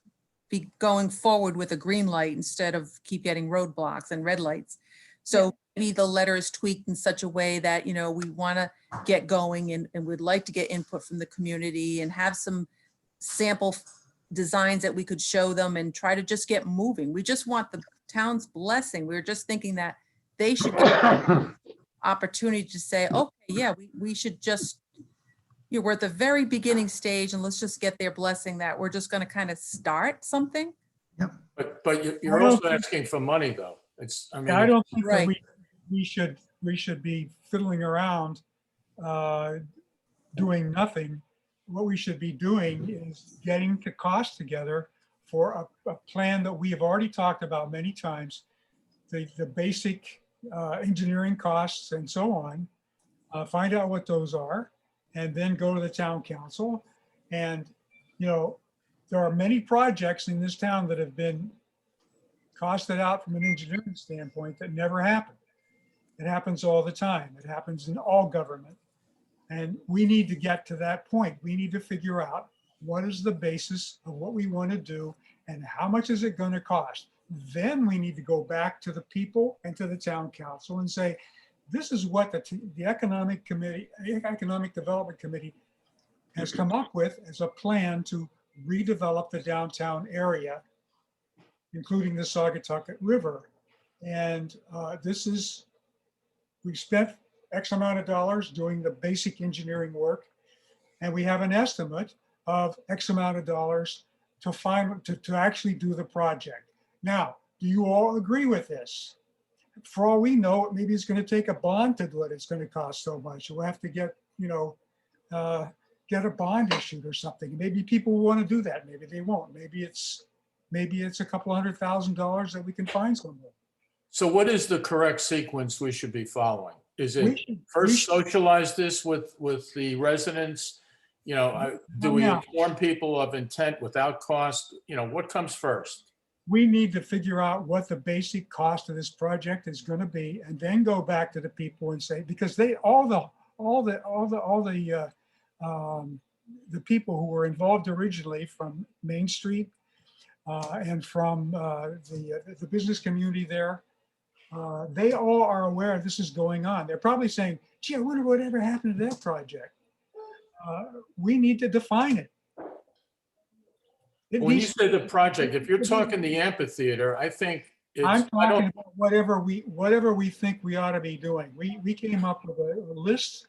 be going forward with a green light instead of keep getting roadblocks and red lights. So maybe the letter is tweaked in such a way that, you know, we want to get going and would like to get input from the community and have some sample designs that we could show them and try to just get moving. We just want the town's blessing. We're just thinking that they should get opportunity to say, okay, yeah, we should just, you know, we're at the very beginning stage and let's just get their blessing that we're just going to kind of start something. But you're also asking for money, though. It's, I I mean, don't think that Right. we should be fiddling around, doing nothing. What we should be doing is getting the costs together for a plan that we have already talked about many times, the basic engineering costs and so on, find out what those are, and then go to the town council. And, you know, there are many projects in this town that have been costed out from an engineering standpoint that never happened. It happens all the time. It happens in all government. And we need to get to that point. We need to figure out what is the basis of what we want to do and how much is it going to cost. Then we need to go back to the people and to the town council and say, this is what the Economic Development Committee has come up with as a plan to redevelop the downtown area, including the Saugatucket River. And we've spent X amount of dollars doing the basic engineering work, and we have an estimate of X amount of dollars to actually do the project. Now, do you all agree with this? For all we know, maybe it's going to take a bond to do it. It's going to cost so much. We'll have to get a bond issued or something. Maybe people will want to do that. Maybe they won't. Maybe it's a couple $100,000 that we can find somewhere. so what is the correct sequence we should be following? Is We it should- first socialize this with the residents? You know, do we No. inform people of intent without cost? You know, what comes first? We need to figure out what the basic cost of this project is going to be, and then go back to the people and say, because all the people who were involved originally from Main Street and from the business community there, they all are aware this is going on. They're probably saying, gee, I wonder whatever happened to that project. We need to define it. When you say the project, if you're talking the amphitheater, I think I'm it's, talking about whatever we think we ought to be doing. We came up with a list,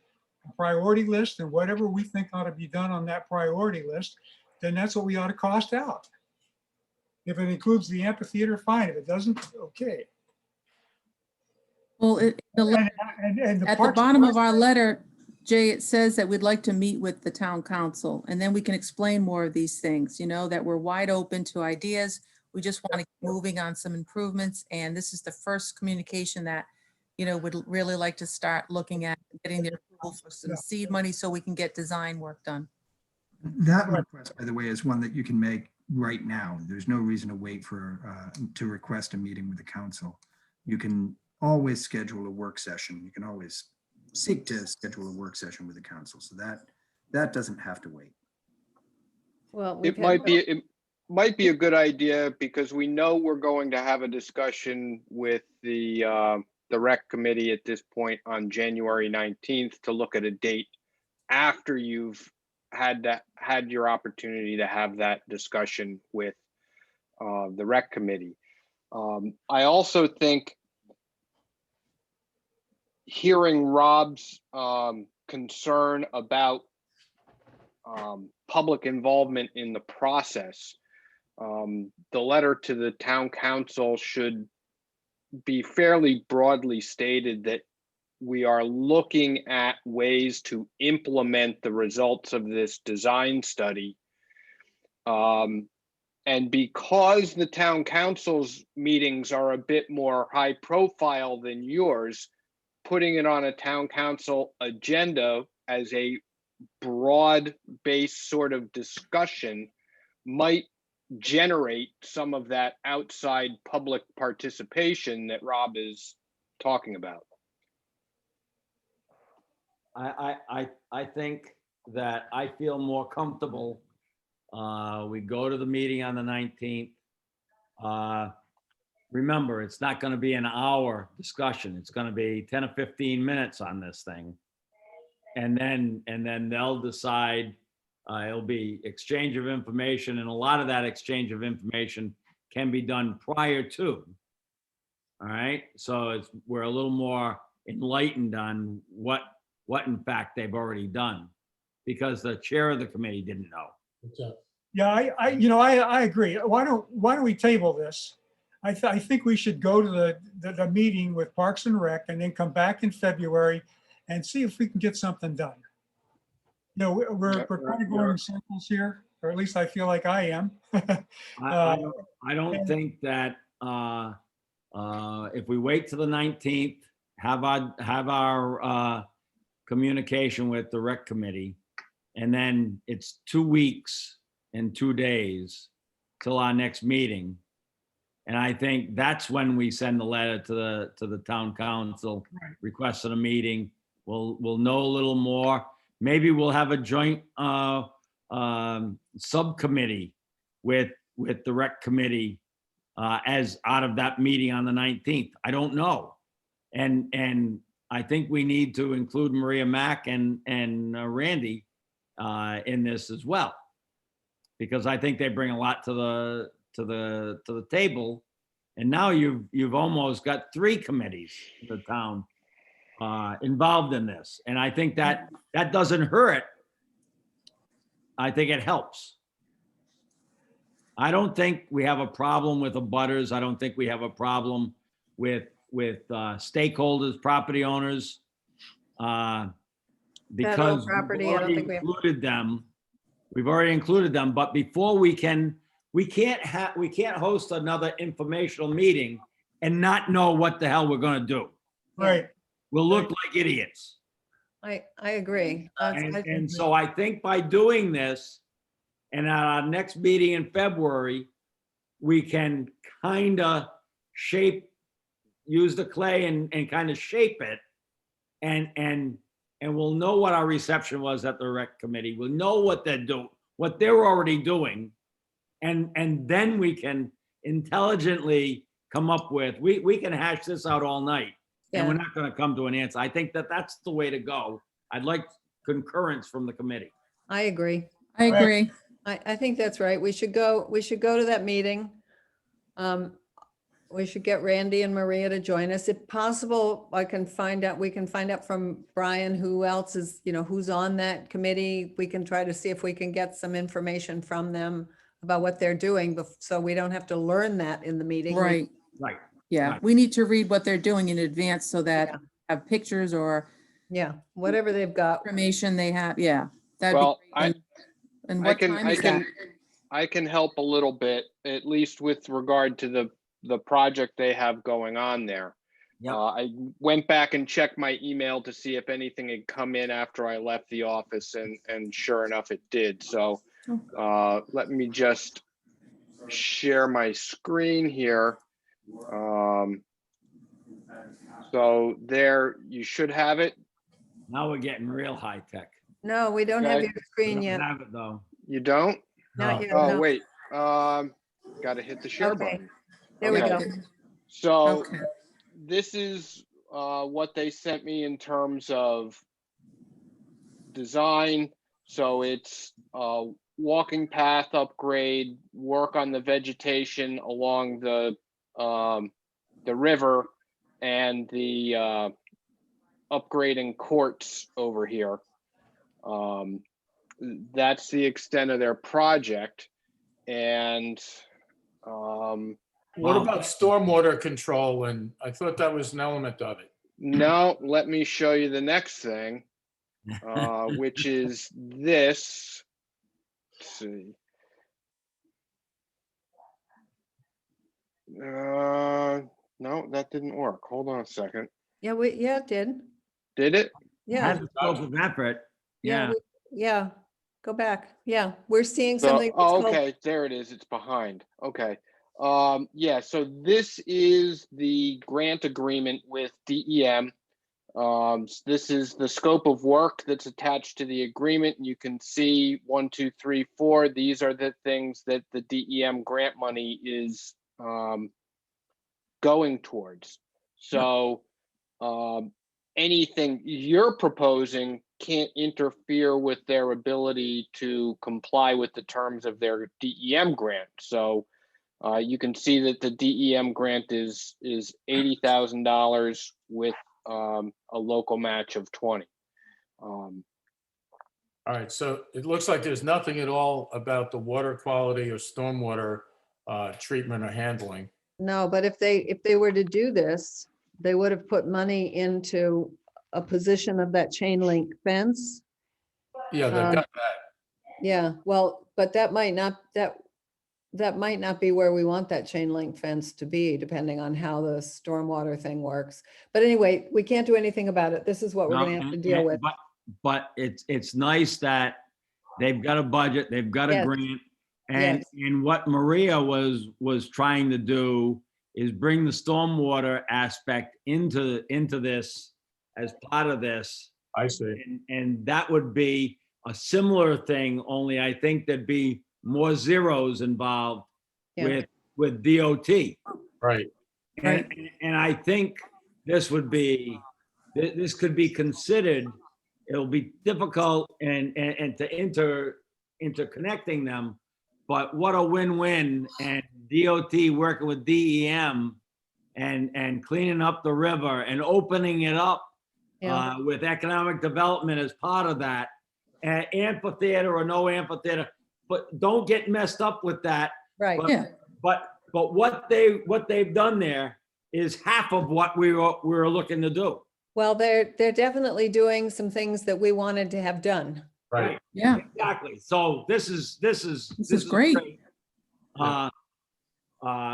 a priority list, and whatever we think ought to be done on that priority list, then that's what we ought to cost out. If it includes the amphitheater, fine. If it doesn't, okay. Well, And the at the Parks- bottom of our letter, Jay, it says that we'd like to meet with the town council, and then we can explain more of these things, you know, that we're wide open to ideas. We just want to keep moving on some improvements, and this is the first communication that, you know, would really like to start looking at getting the approval for some seed money so we can get design work done. That request, by the way, is one that you can make right now. There's no reason to wait to request a meeting with the council. You can always schedule a work session. You can always seek to schedule a work session with the council. So that doesn't have to wait. Well, It might be a good idea, because we know we're going to have a discussion with the rec committee at this point on January 19th to look at a date after you've had your opportunity to have that discussion with the rec committee. I also think hearing Rob's concern about public involvement in the process, the letter to the town council should be fairly broadly stated that we are looking at ways to implement the results of this design study And because the town council's meetings are a bit more high profile than yours, putting it on a town council agenda as a broad-based sort of discussion might generate some of that outside public participation that Rob is talking about. I think that I feel more comfortable. We go to the meeting on the 19th. Remember, it's not going to be an hour discussion. It's going to be 10 or 15 minutes on this thing. And then they'll decide, it'll be exchange of information, and a lot of that exchange of information can be done prior to. All right, so we're a little more enlightened on what in fact they've already done, because the chair of the committee didn't know. Yeah, I agree. Why don't we table this? I think we should go to the meeting with Parks and Rec and then come back in February and see if we can get something done. You know, we're kind of going in circles here, or at least I feel like I am. I don't think that if we wait till the 19th, have our communication with the rec committee, and then it's 2 weeks and 2 days till our next meeting. And I think that's when we send the letter to the town council requesting a meeting. We'll know a little more. Maybe we'll have a joint subcommittee with the rec committee as out of that meeting on the 19th. I don't know. And I think we need to include Maria Mack and Randy in this as well, because I think they bring a lot to the table. And now you've almost got 3 committees in the town involved in this. And I think that doesn't hurt. I think it helps. I don't think we have a problem with abutters. I don't think we have a problem with stakeholders, property owners, because property, I don't think we have. We've already included them, but before we can't host another informational meeting and not know what the hell we're gonna do. Right. We'll look like idiots. I agree. And so I think by doing this, and at our next meeting in February, we can kind of use the clay and kind of shape it, and we'll know what our reception was at the rec committee. We'll know what they're already doing, and then we can intelligently come up with, we can hash this out all night, and we're not going to come to an answer. I think that's the way to go. I'd like concurrence from the committee. I agree. I agree. I think that's right. We should go to that meeting. We should get Randy and Maria to join us. If possible, we can find out from Brian who else is, who's on that committee. We can try to see if we can get some information from them about what they're doing, so we don't have to learn that in the meeting. Right. Right. Yeah, Right. we need to read what they're doing in advance so that have pictures or Yeah, whatever they've got. information they have. Yeah. That'd Well, be great. And what time is that? I can help a little bit, at least with regard to the project they have going on there. Yep. I went back and checked my email to see if anything had come in after I left the office, and sure enough, it did. So let me just share my screen here. So there, you should have it. Now we're getting real high tech. No, we don't have Okay. your We screen don't yet. have it though. You don't? Not yet. Oh, no. wait. Got to hit the share Okay. button. There we Okay. go. So Okay. this is what they sent me in terms of design. So it's walking path upgrade, work on the vegetation along the river, and the upgrading courts over here. That's the extent of their project. And What about stormwater control? And I thought that was an element of it. no, let me show you the next thing, which is this. Let's see. No, that didn't work. Hold on a second. Yeah, it did. Did it? Yeah, Has a scope of effort. yeah, Yeah. yeah. Go back. Yeah, we're seeing So, something. that's oh, called- okay, there it is. It's behind. Okay. Yeah, so this is the grant agreement with DEM. This is the scope of work that's attached to the agreement. You can see 1, 2, 3, 4. These are the things that the DEM grant money is going towards. So anything you're proposing can't interfere with their ability to comply with the terms of their DEM grant. So you can see that the DEM grant is $80,000 with a local match of 20. All right, so it looks like there's nothing at all about the water quality or stormwater treatment or handling. No, but if they were to do this, they would have put money into a position of that chain link fence. Yeah, they've Um, got that. Yeah, well, but that might not be where we want that chain link fence to be, depending on how the stormwater thing works. But anyway, we can't do anything about it. This is what we're No, gonna have to deal with. But it's nice that they've got a budget, they've got a Yes. grant. Yes. And what Maria was trying to do is bring the stormwater aspect into this as part of this. I see. And that would be a similar thing, only I think there'd be more zeros involved Yeah. with DOT. Right. And I think this could be considered, it'll be difficult and to interconnecting them, but what a win-win. And DOT working with DEM and cleaning up the river and opening it up Yeah. with economic development as part of that. Amphitheater or no amphitheater, but don't get messed up with that. Right. But- Yeah. But what they've done there is half of what we were looking to do. Well, they're definitely doing some things that we wanted to have done. Right. Yeah, Exactly. So this is great.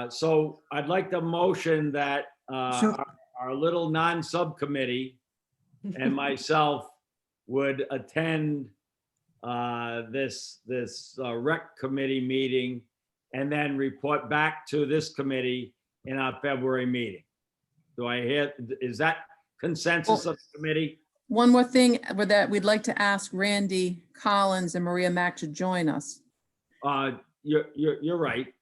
So I'd like to motion that So- our little non-subcommittee and myself would attend this rec committee meeting and then report back to this committee in our February meeting. Do I hear, is that consensus of the committee? one more thing with that, we'd like to ask Randy Collins and Maria Mack to join us. You're right.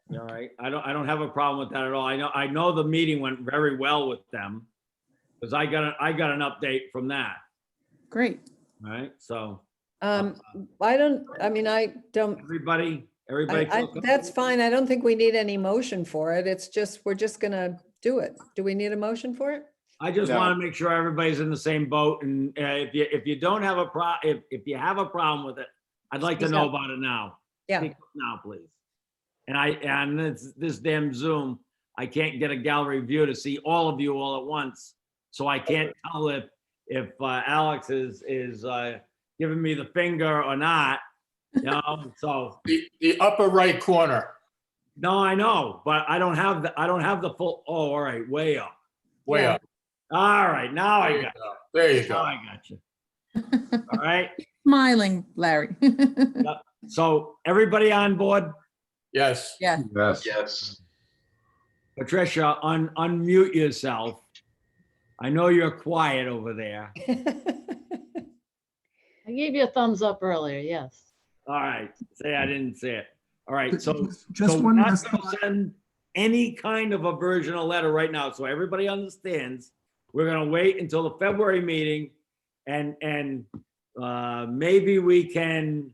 You're right. I don't have a problem with that at all. I know the meeting went very well with them because I got an update from that. Great. All right. So I don't, everybody feel comfortable? that's fine. I don't think we need any motion for it. It's just, we're just gonna do it. Do we need a motion for it? I just No. want to make sure everybody's in the same boat. And if you don't have if you have a problem with it, I'd like to Speak know up. about it now. Yeah. Speak up now, please. And this damn Zoom, I can't get a gallery view to see all of you all at once. So I can't tell if Alex is giving me the finger or not. You know, so The upper right corner, no, I know, but I don't have the full. Oh, all right, way up. way Yeah. up. All right, now There I you got. go. There you Now go. I got you. All right. Smiling, Larry. So everybody on board? Yes. Yeah, Yes. Yes. Patricia, unmute yourself. I know you're quiet over there. I gave you a thumbs up earlier, yes. All right, say I didn't say it. All right, so Just so one we're not last gonna thought. send any kind of a version of letter right now, so everybody understands. We're gonna wait until the February meeting and maybe we can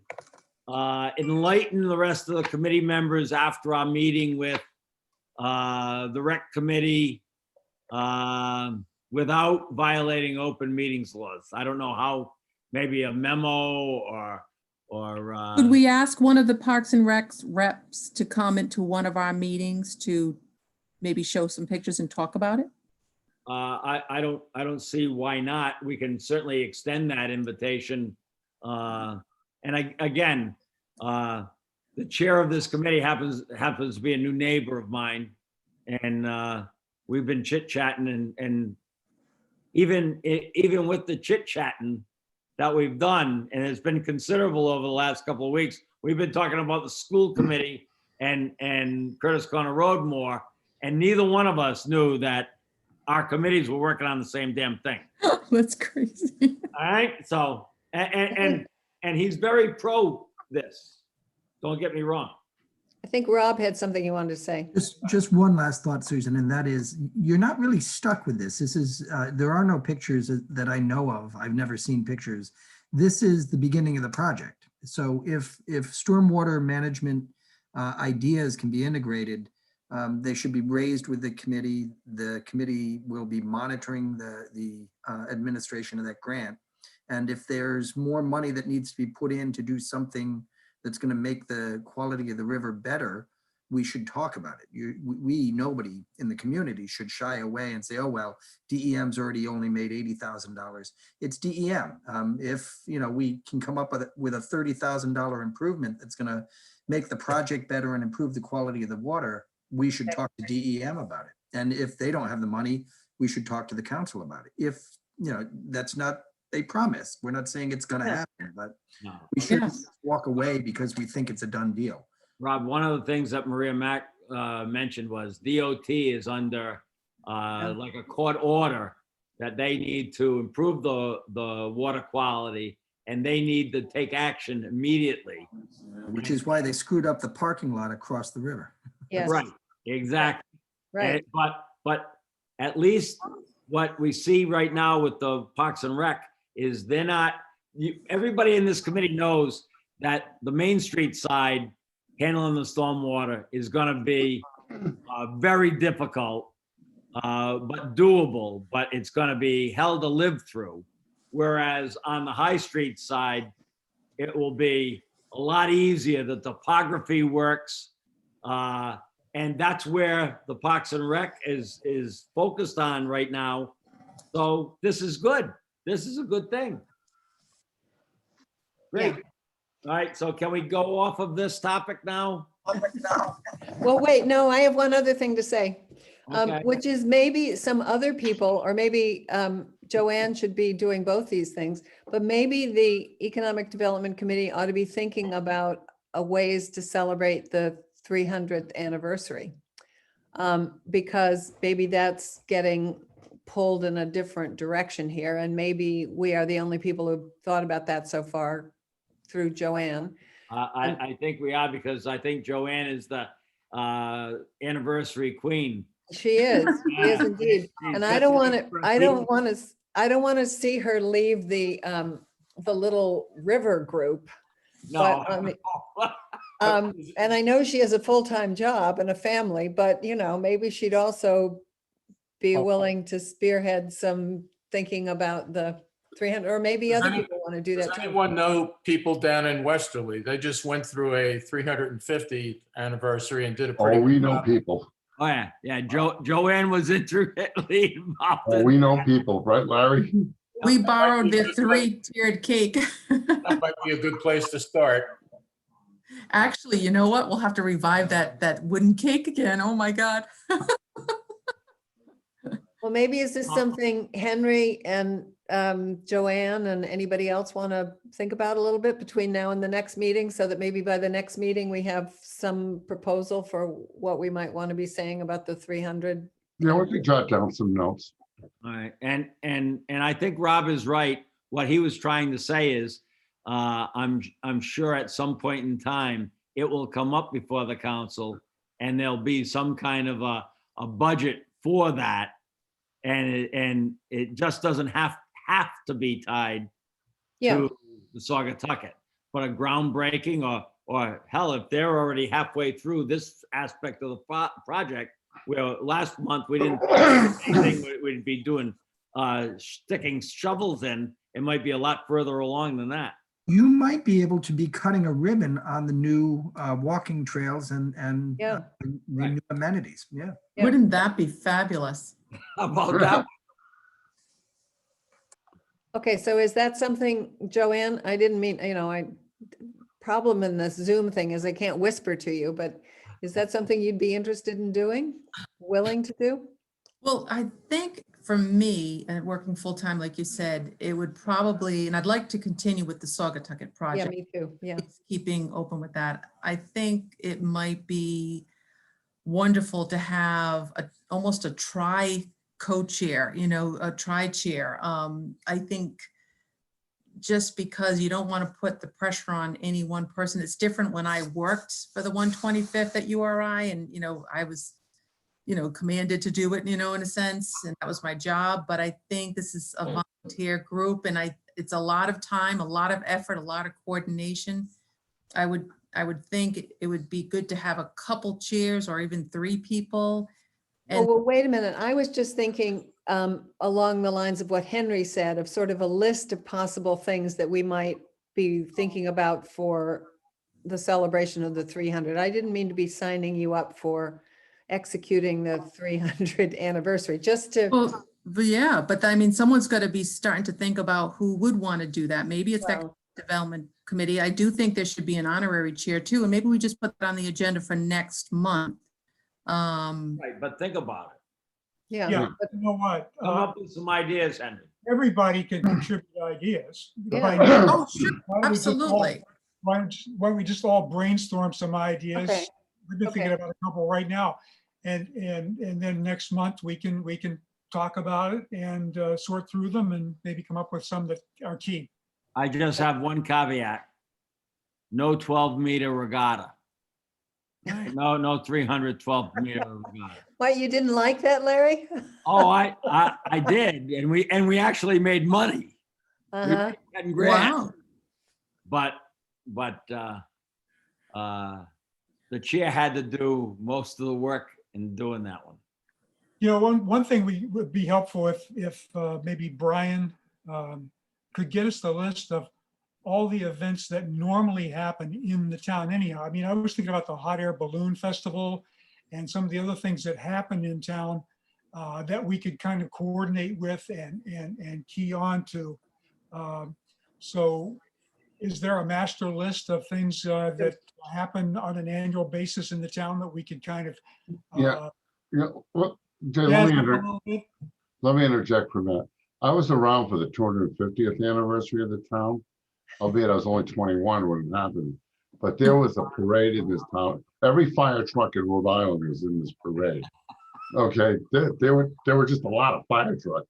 enlighten the rest of the committee members after our meeting with the rec committee without violating open meetings laws. I don't know how, maybe a memo or could we ask one of the Parks and Recs reps to come into one of our meetings to maybe show some pictures and talk about it? I don't see why not. We can certainly extend that invitation. Again, the chair of this committee happens to be a new neighbor of mine. And we've been chit-chatting and even with the chit-chatting that we've done, and it's been considerable over the last couple of weeks, we've been talking about the school committee and Curtis Corner Road more, and neither one of us knew that our committees were working on the same damn thing. That's crazy. All right, so, and he's very pro this. Don't get me wrong. I think Rob had something he wanted to say. Just one last thought, Susan, and that is, you're not really stuck with this. This is, there are no pictures that I know of. I've never seen pictures. This is the beginning of the project. So if stormwater management ideas can be integrated, they should be raised with the committee. The committee will be monitoring the administration of that grant. And if there's more money that needs to be put in to do something that's going to make the quality of the river better, we should talk about it. Nobody in the community should shy away and say, oh, well, DEM's already only made $80,000. It's DEM. If, we can come up with a $30,000 improvement that's going to make the project better and improve the quality of the water, we should talk to DEM about it. And if they don't have the money, we should talk to the council about it. If, that's not a promise. We're not saying it's going to happen, but No. we should Yes. walk away because we think it's a done deal. Rob, one of the things that Maria Mack mentioned was DOT is under like a court order that they need to improve the water quality, and they need to take action immediately. Which is why they screwed up the parking lot across the river. Yes, Right, exactly. right. But at least what we see right now with the Parks and Rec is they're not, everybody in this committee knows that the Main Street side handling the stormwater is gonna be very difficult, but doable, but it's gonna be hell to live through. Whereas on the High Street side, it will be a lot easier. The topography works. And that's where the Parks and Rec is focused on right now. So this is good. This is a good thing. Great. All right, so can we go off of this topic now? Well, wait, no, I have one other thing to say, Okay. which is maybe some other people, or maybe Joanne should be doing both these things, but maybe the Economic Development Committee ought to be thinking about ways to celebrate the 300th anniversary. Because maybe that's getting pulled in a different direction here, and maybe we are the only people who've thought about that so far through Joanne. I think we are, because I think Joanne is the anniversary queen. She is indeed. And I don't want to see her leave the little river group. No. And I know she has a full-time job and a family, but maybe she'd also be willing to spearhead some thinking about the 300, or maybe other people want to do that Does too. anyone know people down in Westerly? They just went through a 350th anniversary and did a pretty. Oh, we good know job. people. Oh, yeah. Joanne was intricately involved. Oh, we know people, right, Larry? We borrowed their 3-tiered cake. That might be a good place to start. Actually, you know what? We'll have to revive that wooden cake again. Oh my God. Well, maybe is this something Henry and Joanne and anybody else want to think about a little bit between now and the next meeting, so that maybe by the next meeting we have some proposal for what we might want to be saying about the 300. Yeah, we could jot down some notes. All right, and I think Rob is right. What he was trying to say is, I'm sure at some point in time, it will come up before the council, and there'll be some kind of a budget for that. And it just doesn't have to be tied Yeah, to the Saugatucket, but a groundbreaking, or hell, if they're already halfway through this aspect of the project, where last month we didn't anything we'd be doing, sticking shovels in, it might be a lot further along than that. You might be able to be cutting a ribbon on the new walking trails and Yeah. the new amenities. Yeah. Yeah. Wouldn't that be fabulous? How about that? okay, so is that something, Joanne? I didn't mean, problem in this Zoom thing is I can't whisper to you, but Is that something you'd be interested in doing, willing to do? Well, I think for me, and working full-time, like you said, it would probably, and I'd like to continue with the Saugatucket Yeah, project. me too. Yeah. It's keeping open with that. I think it might be wonderful to have almost a co-chair, a tri-chair. I think just because you don't want to put the pressure on any one person. It's different when I worked for the 125th at URI and, I was, commanded to do it, in a sense, and that was my job. But I think this is a volunteer group and it's a lot of time, a lot of effort, a lot of coordination. I would think it would be good to have a couple chairs or even 3 people. And Well, wait a minute. I was just thinking along the lines of what Henry said, of sort of a list of possible things that we might be thinking about for the celebration of the 300. I didn't mean to be signing you up for executing the 300th anniversary, just to, well, but yeah, but I mean, someone's got to be starting to think about who would want to do that. Maybe it's that well, development committee. I do think there should be an honorary chair too, and maybe we just put that on the agenda for next month. Right, but think about it. yeah. Yeah, you know what? Come up with some ideas, Henry. Everybody can contribute ideas. Yeah. By now, Oh, sure, why don't we just all- absolutely. Why don't we just all brainstorm some ideas? Okay. We've been thinking Okay. about a couple right now. And then next month we can talk about it and sort through them and maybe come up with some that are key. I just have one caveat. No 12-meter regatta. No 312-meter regatta. What, you didn't like that, Larry? Oh, I did, and we actually made money. We Uh-huh. made 10 grand. Wow. But the chair had to do most of the work in doing that one. One thing would be helpful if maybe Brian could get us the list of all the events that normally happen in the town anyhow. I mean, I was thinking about the Hot Air Balloon Festival and some of the other things that happen in town that we could kind of coordinate with and key on to. So is there a master list of things that happen on an annual basis in the town that we could kind of? Yeah. Well, Jay, jazz let up a me little bit? interject for a minute. I was around for the 250th anniversary of the town, albeit I was only 21 when it happened. But there was a parade in this town. Every fire truck in Rhode Island was in this parade. Okay, there were just a lot of fire trucks.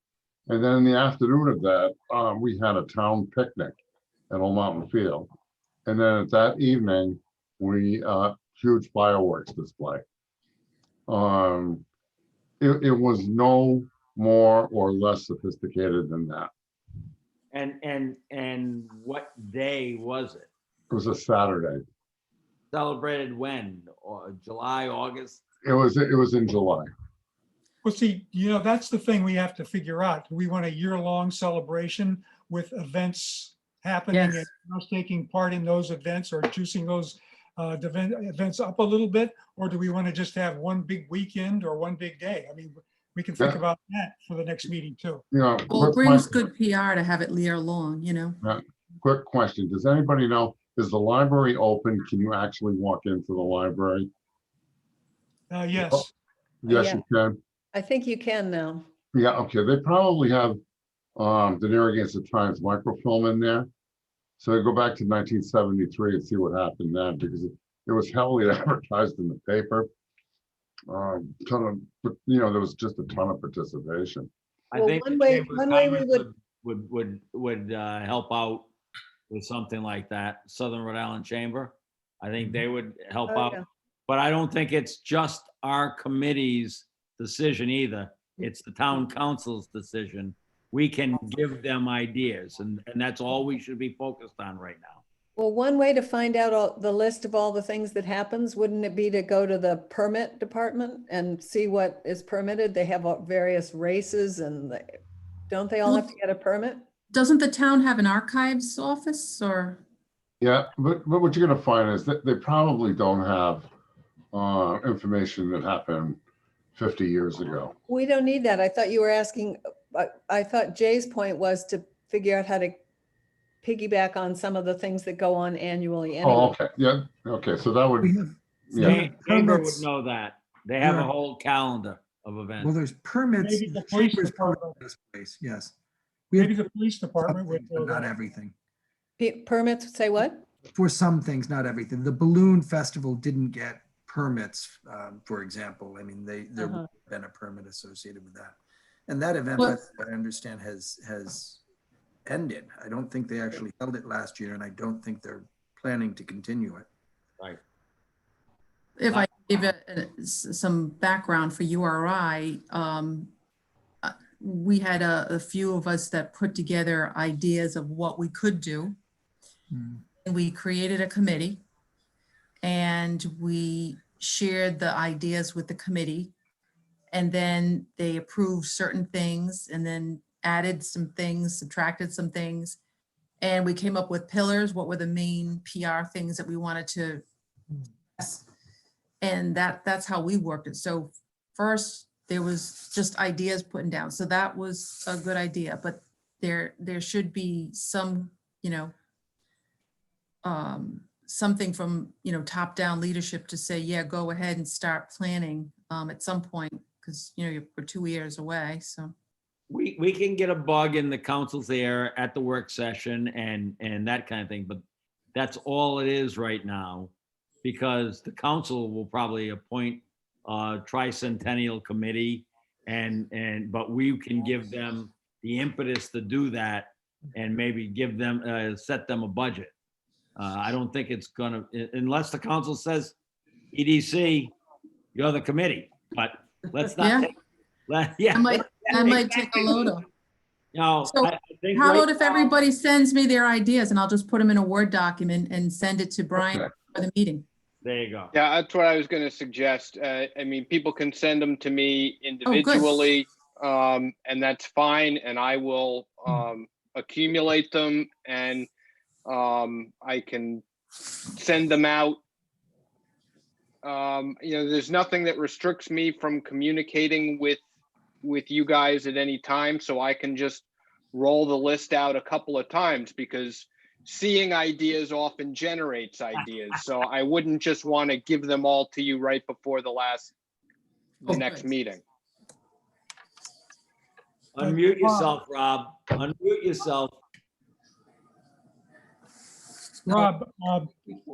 And then in the afternoon of that, we had a town picnic at Old Mountain Field. And then at that evening, we huge fireworks display. It was no more or less sophisticated than that. And what day was it? It was a Saturday. Celebrated when? Or July, August? It was in July. Well, see, that's the thing we have to figure out. Do we want a year-long celebration with events happening Yes. and us taking part in those events or juicing those events up a little bit? Or do we want to just have one big weekend or one big day? I mean, we can think Yeah. about that for the next meeting too. Well, it quick brings question- good PR to have it year long, Quick question. Does anybody know, is the library open? Can you actually walk into the library? Yes, Yes, Yeah. you can. I think you can now. Yeah, okay. They probably have the Narragansett Times microfilm in there. So go back to 1973 and see what happened then, because it was heavily advertised in the paper. But there was just a ton of participation. I Well, think the one way- Chamber of one way we Commerce would- would help out with something like that. Southern Rhode Island Chamber. I think they would help Oh, out. yeah. But I don't think it's just our committee's decision either. It's the town council's decision. We can give them ideas and that's all we should be focused on right now. Well, one way to find out the list of all the things that happens, wouldn't it be to go to the permit department and see what is permitted? They have various races and don't they all have to get a permit? Doesn't the town have an archives office or? Yeah, but what you're gonna find is that they probably don't have information that happened 50 years ago. We don't need that. I thought you were asking, I thought Jay's point was to figure out how to piggyback on some of the things that go on annually Oh, anyway. okay, yeah, okay, so that would, We have, Yeah, Chamber would Permits. know that. They have a Yeah. whole calendar of Well, events. there's permits. Maybe the police Chamber's permit department. this place, yes. We have Maybe the police some department would things, know but not that. everything. Permits, say what? For some things, not everything. The balloon festival didn't get permits, for example. I mean, there would have been a permit associated with that. And that event, Well- I understand, has ended. I don't think they actually held it last year, and I don't think they're planning to continue it. Right. If I give some background for URI, we had a few of us that put together ideas of what we could do. Hmm. And we created a committee and we shared the ideas with the committee. And then they approved certain things and then added some things, subtracted some things. And we came up with pillars. What were the main PR things that we wanted to address? And that's how we worked it. So first there was just ideas putting down. So that was a good idea, but there should be some, something from, top-down leadership to say, yeah, go ahead and start planning at some point, because, we're 2 years away, so. We can get a bug in the council's ear at the work session and that kind of thing, but that's all it is right now. Because the council will probably appoint a tricentennial committee but we can give them the impetus to do that and maybe give them, set them a budget. I don't think it's gonna, unless the council says, EDC, you're the committee, but let's Yeah. not take, yeah. I might take a load of. No, So, I think How right about if now- everybody sends me their ideas and I'll just put them in a Word document and send it to Brian Okay. for the meeting? There you go. Yeah, that's what I was gonna suggest. I mean, people can send them to me good. individually, and that's fine, and I will, accumulate them and, I can send them out. There's nothing that restricts me from communicating with you guys at any time, so I can just roll the list out a couple of times because seeing ideas often generates ideas. So I wouldn't just want to give them all to you right before the Oh, next good. meeting. Unmute yourself, Rob. Unmute yourself. Rob,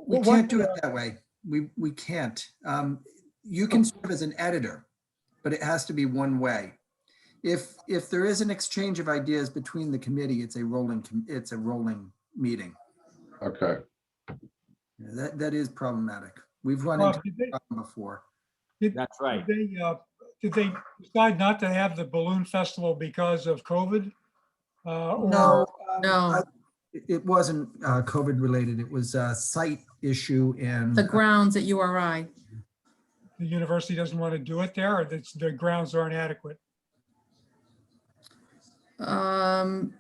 We can't do it that way. We can't. You can serve as an editor, but it has to be one way. If there is an exchange of ideas between the committee, it's a rolling meeting. okay. That is problematic. We've run Rob, into did they- a problem before. That's right. Did they decide not to have the balloon festival because of COVID? No, No. it wasn't COVID related. It was a site issue and The grounds at URI. The university doesn't want to do it there, or the grounds aren't adequate? Well,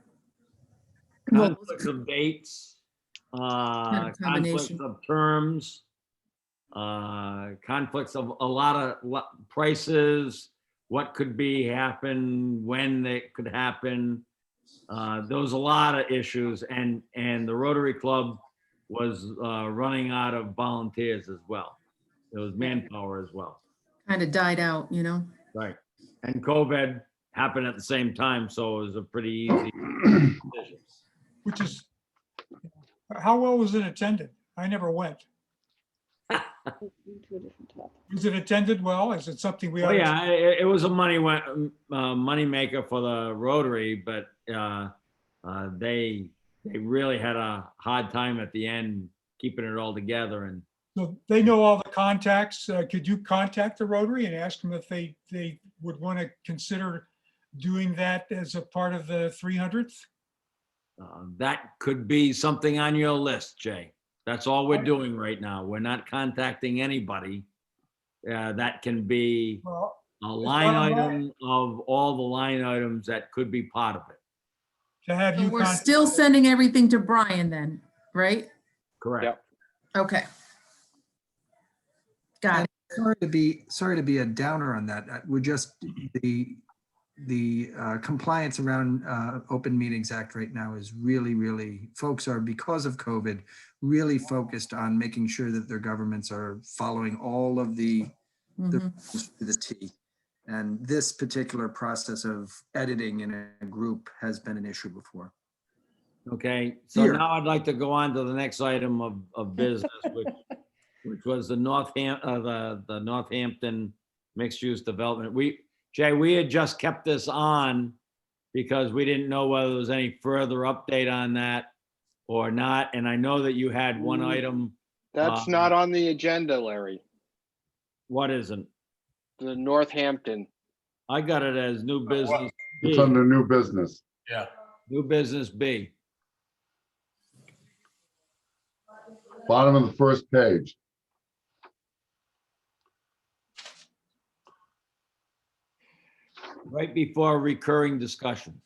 Conflicts of dates, conflicts combination. of terms, conflicts of a lot of prices, what could be happen, when they could happen. There was a lot of issues and the Rotary Club was running out of volunteers as well. There was manpower as well. Kind of died out, Right. And COVID happened at the same time, so it was a pretty easy decision. Which is, how well was it attended? I never went. Was it attended well? Is it something we ought Oh, to? yeah, it was a money maker for the Rotary, but they really had a hard time at the end keeping it all together. And So they know all the contacts. Could you contact the Rotary and ask them if they would want to consider doing that as a part of the 300th? that could be something on your list, Jay. That's all we're doing right now. We're not contacting anybody. That can be Well, a line item of all the line items that could be part of it. to have So you. we're still sending everything to Brian then, right? Correct. Yep. Okay. Got it. sorry to be a downer on that. We're just compliance around Open Meetings Act right now is really, folks are, because of COVID, really focused on making sure that their governments are following all of the Mhm. rules to the T. And this particular process of editing in a group has been an issue before. Okay, so Here. now I'd like to go on to the next item of business, which was the the Northampton mixed-use development. Jay, we had just kept this on because we didn't know whether there was any further update on that or not. And I know that you had one item. That's not on the agenda, Larry. What isn't? The Northampton. I got it as new business It's B. under new business. Yeah. New business B. Bottom of the first page. Right before recurring discussions.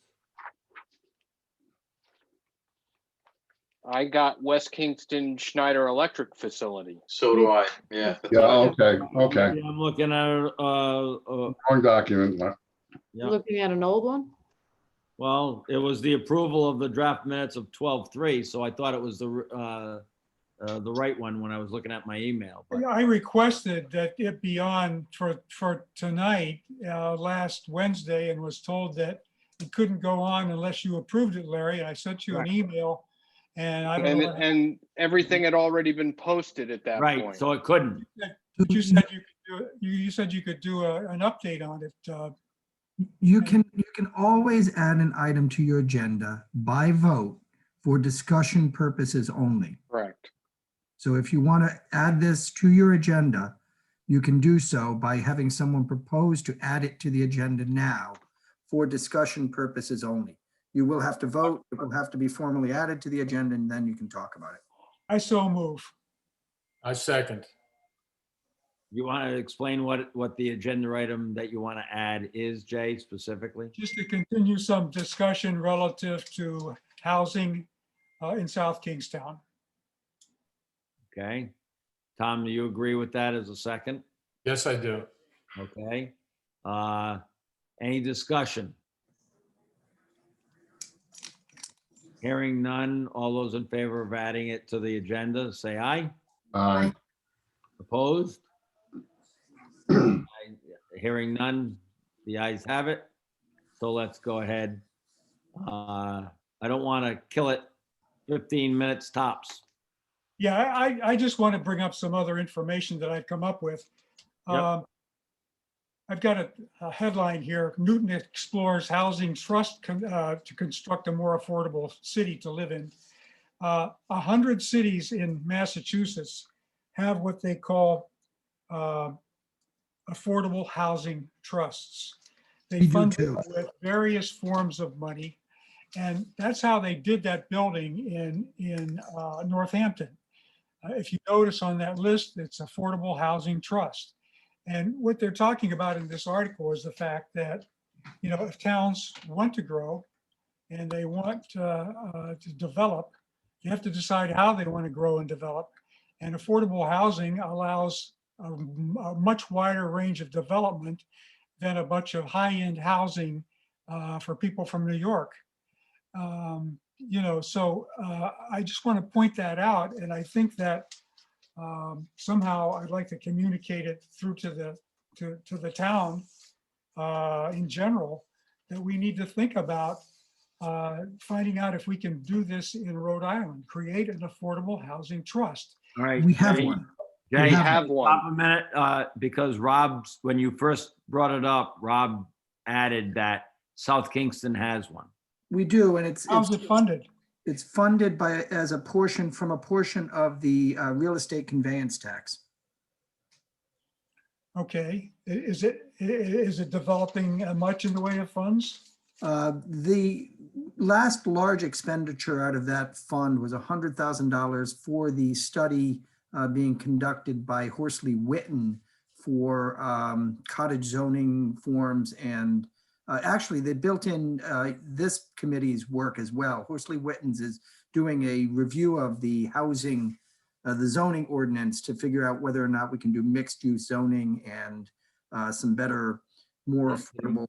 I got West Kingston Schneider Electric Facility. So do I. Yeah. that's Yeah, what I- okay. Yeah, I'm looking at, Wrong document. yeah. Looking at an old one? Well, it was the approval of the draft minutes of 12:3, so I thought it was the right one when I was looking at my email. But I requested that it be on for tonight, last Wednesday, and was told that it couldn't go on unless you approved it, Larry. And I sent you an email, and I don't And, know. what- and everything had already been posted at that right, point. so it couldn't. But you said you could do, you said you could do an update on it. You can always add an item to your agenda by vote for discussion purposes only. Correct. So if you want to add this to your agenda, you can do so by having someone propose to add it to the agenda now for discussion purposes only. You will have to vote, it will have to be formally added to the agenda, and then you can talk about it. I so move. I second. You want to explain what the agenda item that you want to add is, Jay, specifically? Just to continue some discussion relative to housing in South Kingstown. Okay. Tom, do you agree with that as a second? Yes, I do. Okay. Any discussion? Hearing none, all those in favor of adding it to the agenda, say aye. Opposed? Hearing none, the ayes have it. So let's go ahead. I don't want to kill it 15 minutes tops. Yeah, I just want to bring up some other information that I've come up with. Yep. I've got a headline here. Newton explores housing trust to construct a more affordable city to live in. 100 cities in Massachusetts have what they call affordable housing trusts. They We do fund too. it with various forms of money. And that's how they did that building in Northampton. If you notice on that list, it's Affordable Housing Trust. And what they're talking about in this article is the fact that, you know, if towns want to grow and they want to develop, you have to decide how they want to grow and develop. And affordable housing allows a much wider range of development than a bunch of high-end housing for people from New York. You know, so I just want to point that out, and I think that somehow I'd like to communicate it through to the town in general, that we need to think about finding out if we can do this in Rhode Island, create an affordable housing trust. All right. We have Jay, one. Jay, We have one. stop a minute, because Rob, when you first brought it up, Rob added that South Kingston has one. We do, and How's it funded? it's funded as a portion of the real estate conveyance tax. Okay, is it developing much in the way of funds? The last large expenditure out of that fund was $100,000 for the study being conducted by Horsley Witten for cottage zoning forms, and actually they built in this committee's work as well. Horsley Witten's is doing a review of the housing, the zoning ordinance to figure out whether or not we can do mixed use zoning and some better, more affordable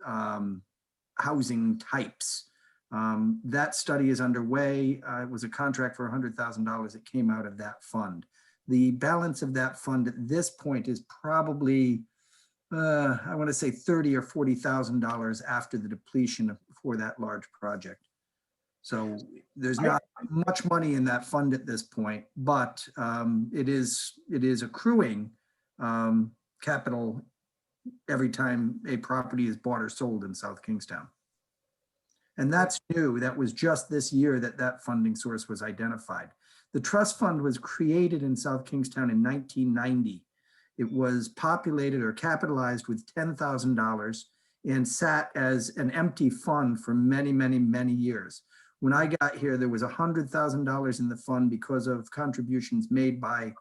housing types. That study is underway. It was a contract for $100,000 that came out of that fund. The balance of that fund at this point is probably, I want to say $30,000 or $40,000 after the depletion for that large project. So there's not much money in that fund at this point, but it is accruing capital every time a property is bought or sold in South Kingstown. And that's new. That was just this year that that funding source was identified. The trust fund was created in South Kingstown in 1990. It was populated or capitalized with $10,000 and sat as an empty fund for many, many, many years. When I got here, there was $100,000 in the fund because of contributions made by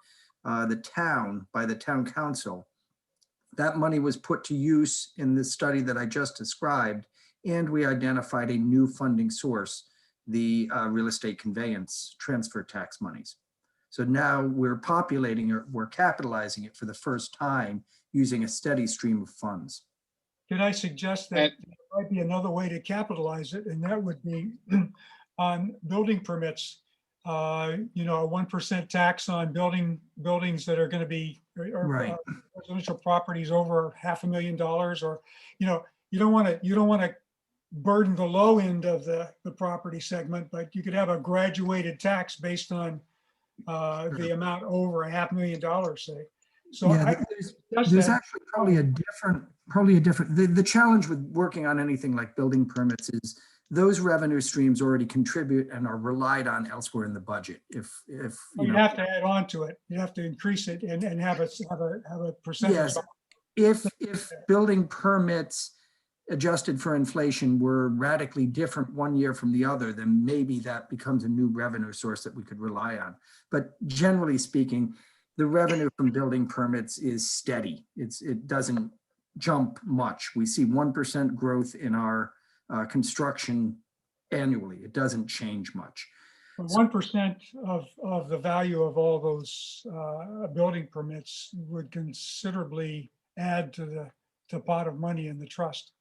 the town council. That money was put to use in the study that I just described, and we identified a new funding source, the real estate conveyance transfer tax monies. So now we're populating or we're capitalizing it for the first time using a steady stream of funds. Can I suggest that there might be another way to capitalize it, and that would be on building permits. You know, a 1% tax on buildings that are going to be Right. Residential properties over $500,000, or you know, you don't want to burden the low end of the property segment, but you could have a graduated tax based on the amount over $500,000, say. So Yeah, there's actually probably a different, the challenge with working on anything like building permits is those revenue streams already contribute and are relied on elsewhere in the budget. If you have to add on to it, you have to increase it and have a percentage. Yes, if building permits adjusted for inflation were radically different one year from the other, then maybe that becomes a new revenue source that we could rely on. But generally speaking, the revenue from building permits is steady. It doesn't jump much. We see 1% growth in our construction annually. It doesn't change much. 1% of the value of all those building permits would considerably add to the pot of money in the trust.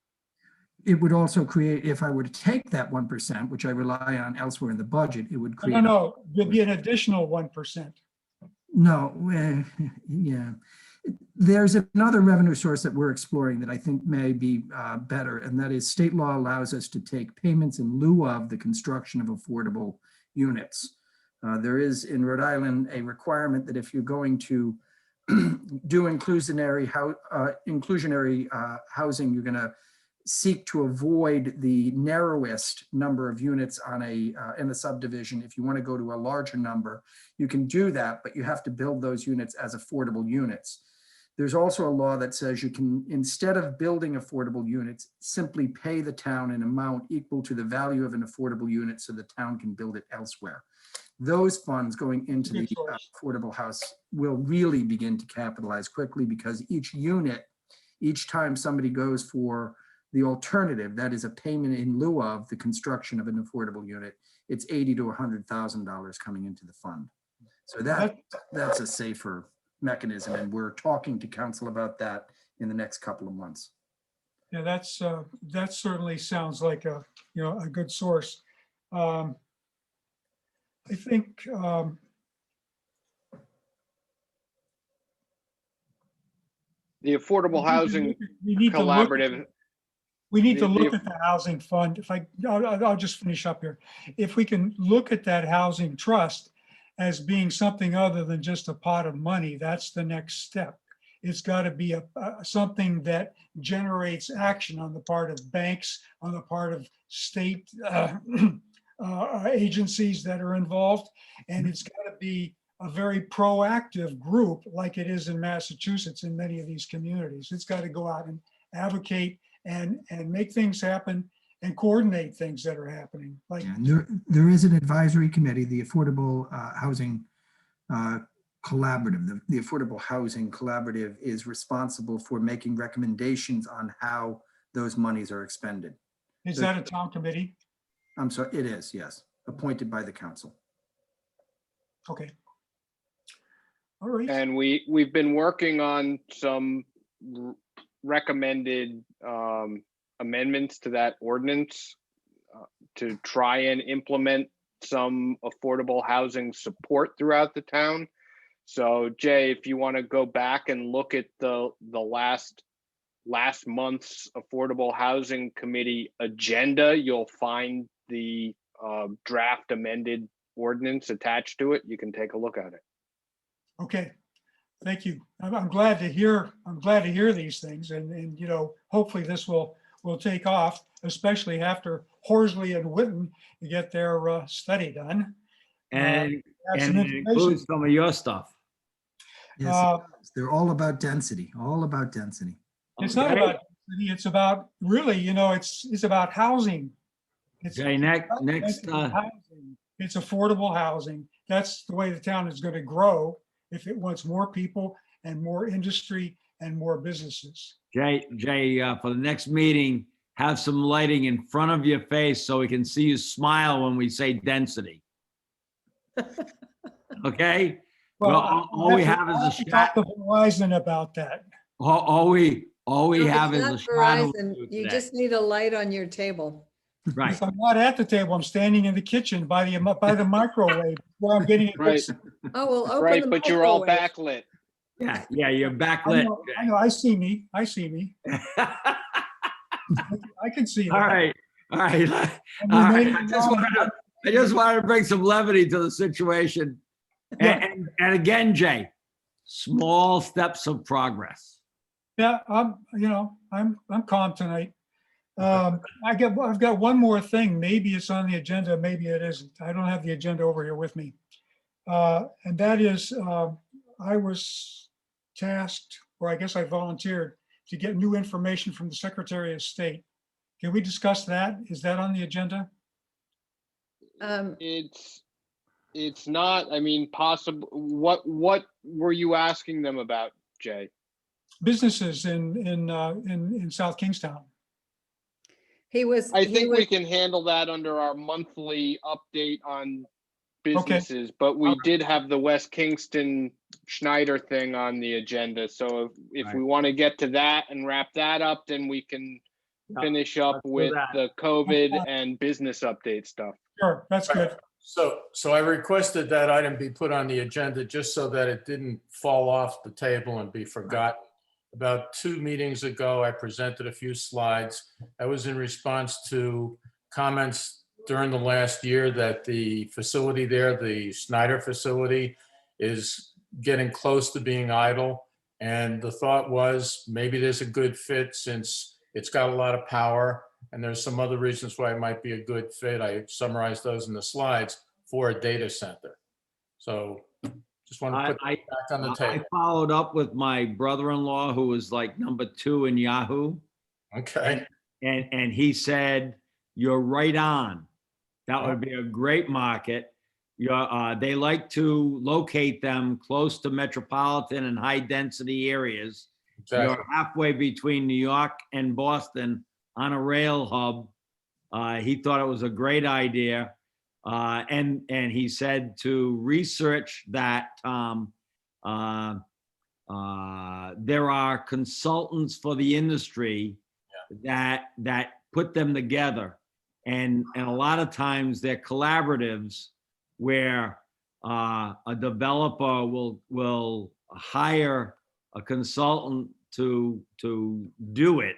It would also create, if I were to take that 1%, which I rely on elsewhere in the budget, it would create. No, there'd be an additional 1%. No, yeah. There's another revenue source that we're exploring that I think may be better, and that is state law allows us to take payments in lieu of the construction of affordable units. There is in Rhode Island a requirement that if you're going to do inclusionary housing, you're going to seek to avoid the narrowest number of units on in a subdivision. If you want to go to a larger number, you can do that, but you have to build those units as affordable units. There's also a law that says you can, instead of building affordable units, simply pay the town an amount equal to the value of an affordable unit so the town can build it elsewhere. Those funds going into the affordable house will really begin to capitalize quickly, because each unit, each time somebody goes for the alternative, that is a payment in lieu of the construction of an affordable unit, it's $80,000 to $100,000 coming into the fund. So that's a safer mechanism, and we're talking to council about that in the next couple of months. Yeah, that certainly sounds like a good source. I think the Affordable Housing Collaborative. We need to look at the housing fund. I'll just finish up here. If we can look at that housing trust as being something other than just a pot of money, that's the next step. It's got to be something that generates action on the part of banks, on the part of state agencies that are involved. And it's got to be a very proactive group like it is in Massachusetts in many of these communities. It's got to go out and advocate and make things happen and coordinate things that are happening. Like there is an advisory committee, the Affordable Housing Collaborative. The Affordable Housing Collaborative is responsible for making recommendations on how those monies are expended. Is that a town committee? I'm sorry, it is, yes, appointed by the council. Okay. All right. And we've been working on some recommended amendments to that ordinance to try and implement some affordable housing support throughout the town. So Jay, if you want to go back and look at the last month's Affordable Housing Committee agenda, you'll find the draft amended ordinance attached to it. You can take a look at it. Okay, thank you. I'm glad to hear, these things, and, you know, hopefully this will take off, especially after Horsley and Witten get their study done. And, Have some and it information. includes some of your stuff. Yes, Uh, they're all about density, all about density. It's not Okay. about, density, it's about, really, you know, it's about housing. It's Jay, next, housing. It's affordable housing. That's the way the town is going to grow if it wants more people and more industry and more businesses. Jay, for the next meeting, have some lighting in front of your face so we can see you smile when we say density. Okay? Well, all we have is I'll a have to talk shadow. to Verizon about that. All we No, have it's is a not shadow. Verizon. You today. just need a light on your table. Right. If I'm not at the table, I'm standing in the kitchen by the microwave where I'm getting it. Right. Oh, well, open Right, the but you're all microwave. backlit. Yeah, you're I backlit. know, I see me. I can see that. All right. I'm All right. remaining I anonymous. just wanted to bring some levity to the situation. Yeah. And again, Jay, small steps of progress. Yeah, I'm calm tonight. I've got one more thing. Maybe it's on the agenda, maybe it isn't. I don't have the agenda over here with me. And that is, I was tasked, or I guess I volunteered to get new information from the Secretary of State. Can we discuss that? Is that on the agenda? It's not, I mean, possible, what were you asking them about, Jay? Businesses in South Kingstown. I think we can handle that under our monthly update on businesses, but we did have the West Kingston Schneider thing on the agenda. So if we want to get to that and wrap that up, then we can finish up let's do with that. the COVID and business update stuff. Sure, that's good. So I requested that item be put on the agenda just so that it didn't fall off the table and be forgotten. About 2 meetings ago, I presented a few slides. That was in response to comments during the last year that the facility there, the Schneider facility, is getting close to being idle. And the thought was maybe there's a good fit since it's got a lot of power. And there's some other reasons why it might be a good fit. I summarized those in the slides for a data center. So just want to put that back on the I table. followed up with my brother-in-law, who was like number 2 in Yahoo. Okay. And he said, you're right on. That would be a great market. They like to locate them close to metropolitan and high density areas. Exactly. You're halfway between New York and Boston on a rail hub. He thought it was a great idea. And he said to research that there are consultants for the industry that put them together. And a lot of times they're collaboratives where a developer will hire a consultant to do it.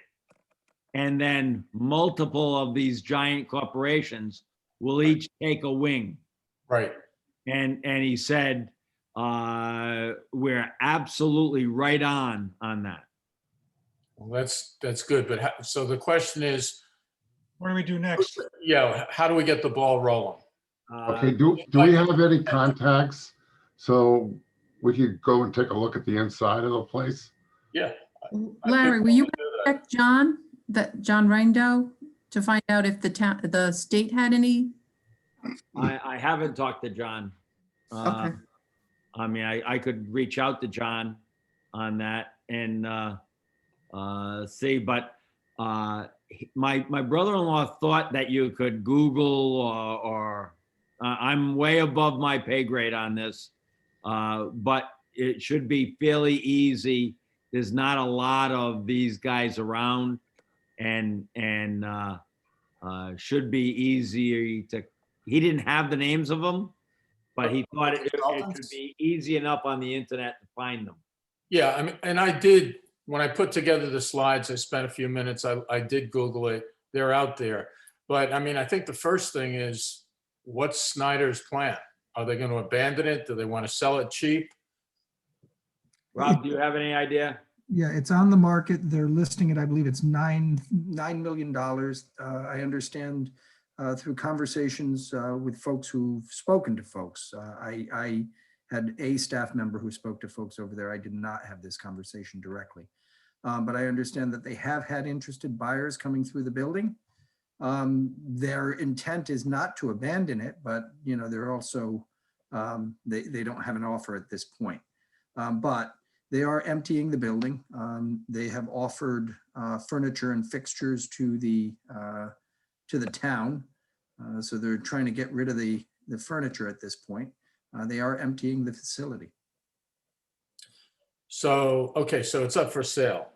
And then multiple of these giant corporations will each take a wing. Right. And he said, we're absolutely right on that. Well, that's good. But so the question is, What do we do next? yeah, how do we get the ball rolling? Okay, do we have any contacts so we could go and take a look at the inside of the place? Yeah. Larry, will you check John Rindo to find out if the state had any? I haven't talked to John. Okay. I mean, I could reach out to John on that and see, but my brother-in-law thought that you could Google or I'm way above my pay grade on this, but it should be fairly easy. There's not a lot of these guys around, should be easy to, he didn't have the names of them, but he thought it should be easy enough on the internet to find them. Yeah, I mean, and I did, when I put together the slides, I spent a few minutes, I did Google it. They're out there. But I mean, I think the first thing is, what's Snyder's plan? Are they going to abandon it? Do they want to sell it cheap? Rob, do you have any idea? Yeah, it's on the market. They're listing it, I believe it's $9 million. I understand through conversations with folks who've spoken to folks. I had a staff member who spoke to folks over there. I did not have this conversation directly. But I understand that they have had interested buyers coming through the building. Their intent is not to abandon it, but you know, they're also, they don't have an offer at this point. But they are emptying the building. They have offered furniture and fixtures to the town. So they're trying to get rid of the furniture at this point. They are emptying the facility. So, okay, so it's up for sale.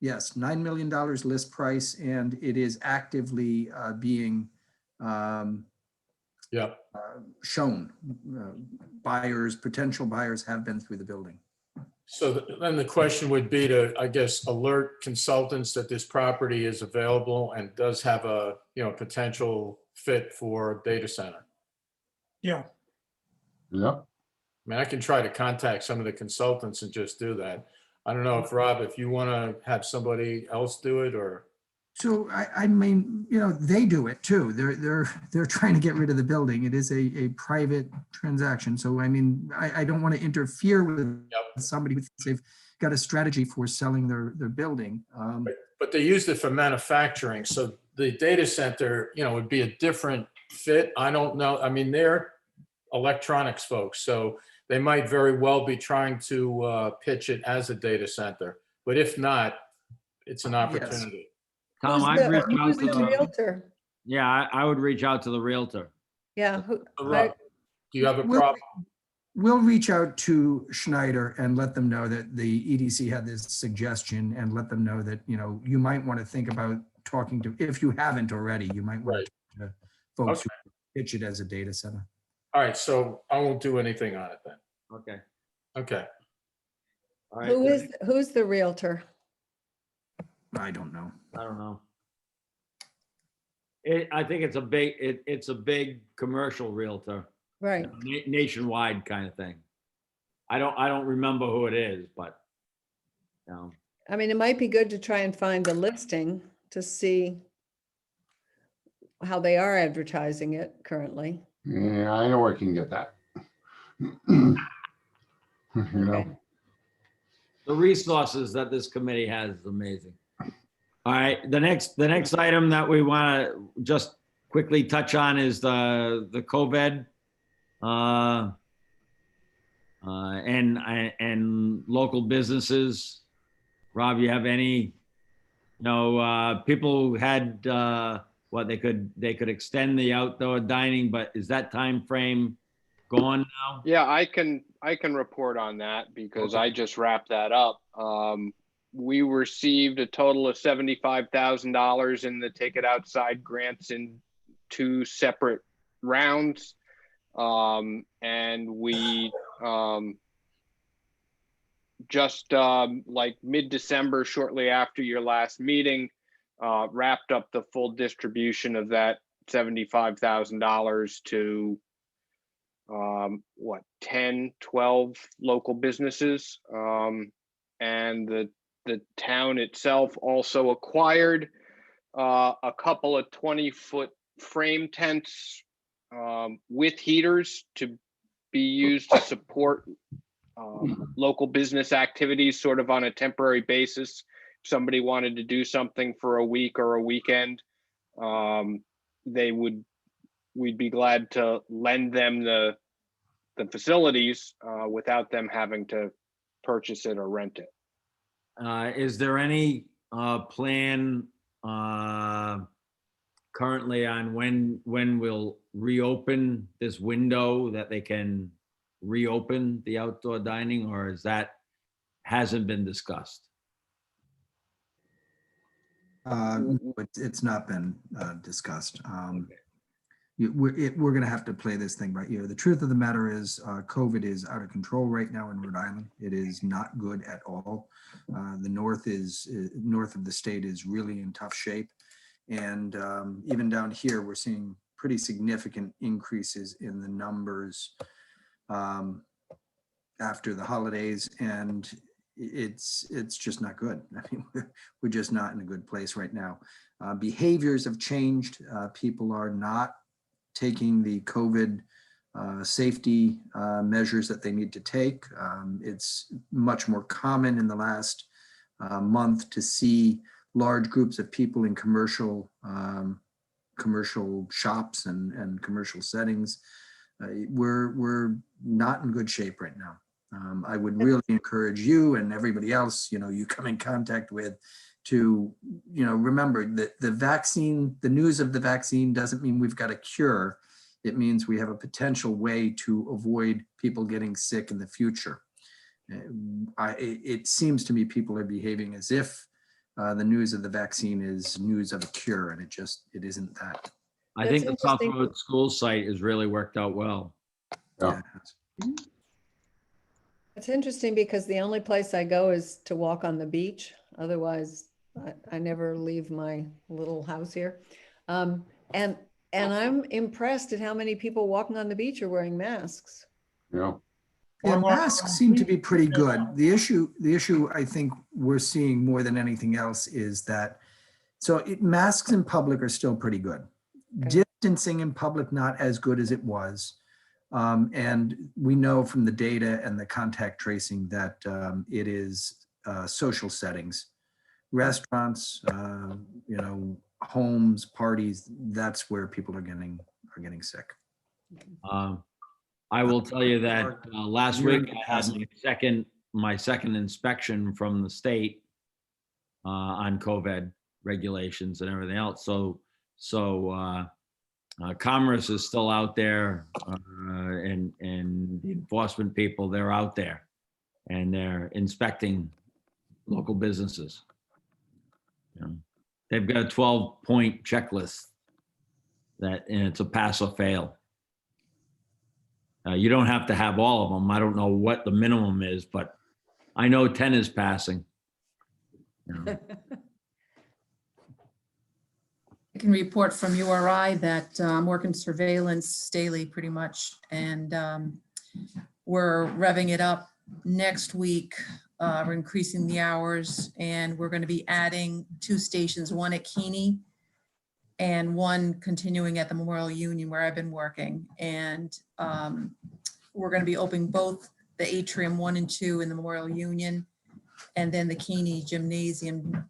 Yes, $9 million list price, and it is actively being Yep. shown. Buyers, potential buyers have been through the building. So then the question would be to, I guess, alert consultants that this property is available and does have a, you know, potential fit for a data center. Yeah, Yep. I mean, I can try to contact some of the consultants and just do that. I don't know if Rob, if you want to have somebody else do it, or. So I mean, you know, they do it too. They're trying to get rid of the building. It is a private transaction. So I mean, I don't want to interfere with somebody who thinks they've got a strategy for selling their building. But they used it for manufacturing. So the data center, you know, would be a different fit. I don't know. I mean, they're electronics folks, so they might very well be trying to pitch it as a data center. But if not, it's an opportunity. Tom, Who's I'd reach the, out who's to the the, realtor? yeah, I would reach out to the realtor. Yeah. Rob, do you have a We'll- problem? We'll reach out to Schneider and let them know that the EDC had this suggestion, and let them know that, you know, you might want to think about talking to, if you haven't already, you might want Right. to talk to folks who pitch it as a data center. All right, so I won't do anything on it then. Okay. Okay. All right. Who's the realtor? I don't know. I don't know. I think it's a big commercial realtor, Right. nationwide kind of thing. I don't remember who it is, but I mean, it might be good to try and find the listing to see how they are advertising it currently. Yeah, I know where I can get that. You Okay. know, the resources that this committee has is amazing. All right, the next item that we want to just quickly touch on is the COVID and local businesses. Rob, you have any? People who had they could extend the outdoor dining, but is that time frame gone now? Yeah, I can report on that because I just wrapped that up. We received a total of $75,000 in the Take It Outside grants in 2 separate rounds. And we just like mid-December, shortly after your last meeting, wrapped up the full distribution of that $75,000 to 10, 12 local businesses. And the town itself also acquired a couple of 20-foot frame tents with heaters to be used to support local business activities sort of on a temporary basis. If somebody wanted to do something for a week or a weekend, we'd be glad to lend them the facilities without them having to purchase it or rent it. Is there any plan currently on when we'll reopen this window that they can reopen the outdoor dining, or is that hasn't been discussed? It's not been discussed. We're going to have to play this thing by ear. The truth of the matter is COVID is out of control right now in Rhode Island. It is not good at all. The north of the state is really in tough shape. And even down here, we're seeing pretty significant increases in the numbers after the holidays. And it's just not good. I mean, we're just not in a good place right now. Behaviors have changed. People are not taking the COVID safety measures that they need to take. It's much more common in the last month to see large groups of people in commercial shops and commercial settings. We're not in good shape right now. I would really encourage you and everybody else, you come in contact with, to, remember that the vaccine, the news of the vaccine doesn't mean we've got a cure. It means we have a potential way to avoid people getting sick in the future. It seems to me people are behaving as if the news of the vaccine is news of a cure, and it isn't that. I think the South Road School site has really worked out well. Yeah. It's interesting because the only place I go is to walk on the beach. Otherwise, I never leave my little house here. And I'm impressed at how many people walking on the beach are wearing masks. Yeah. Yeah, masks seem to be pretty good. The issue I think we're seeing more than anything else is that, masks in public are still pretty good. Okay. Distancing in public, not as good as it was. And we know from the data and the contact tracing that it is social settings, restaurants, homes, parties. That's where people are getting sick. I will tell you that last week I had my second inspection from the state on COVID regulations and everything else. So Commerce is still out there, and the enforcement people, they're out there and they're inspecting local businesses. They've got a 12-point checklist and it's a pass or fail. You don't have to have all of them. I don't know what the minimum is, but I know 10 is passing. I can report from URI that I'm working surveillance daily pretty much, and we're revving it up next week. We're increasing the hours, and we're going to be adding 2 stations, one at Keeney and one continuing at the Memorial Union where I've been working. And we're going to be opening both the Atrium 1 and 2 in the Memorial Union, and then the Keeney Gymnasium.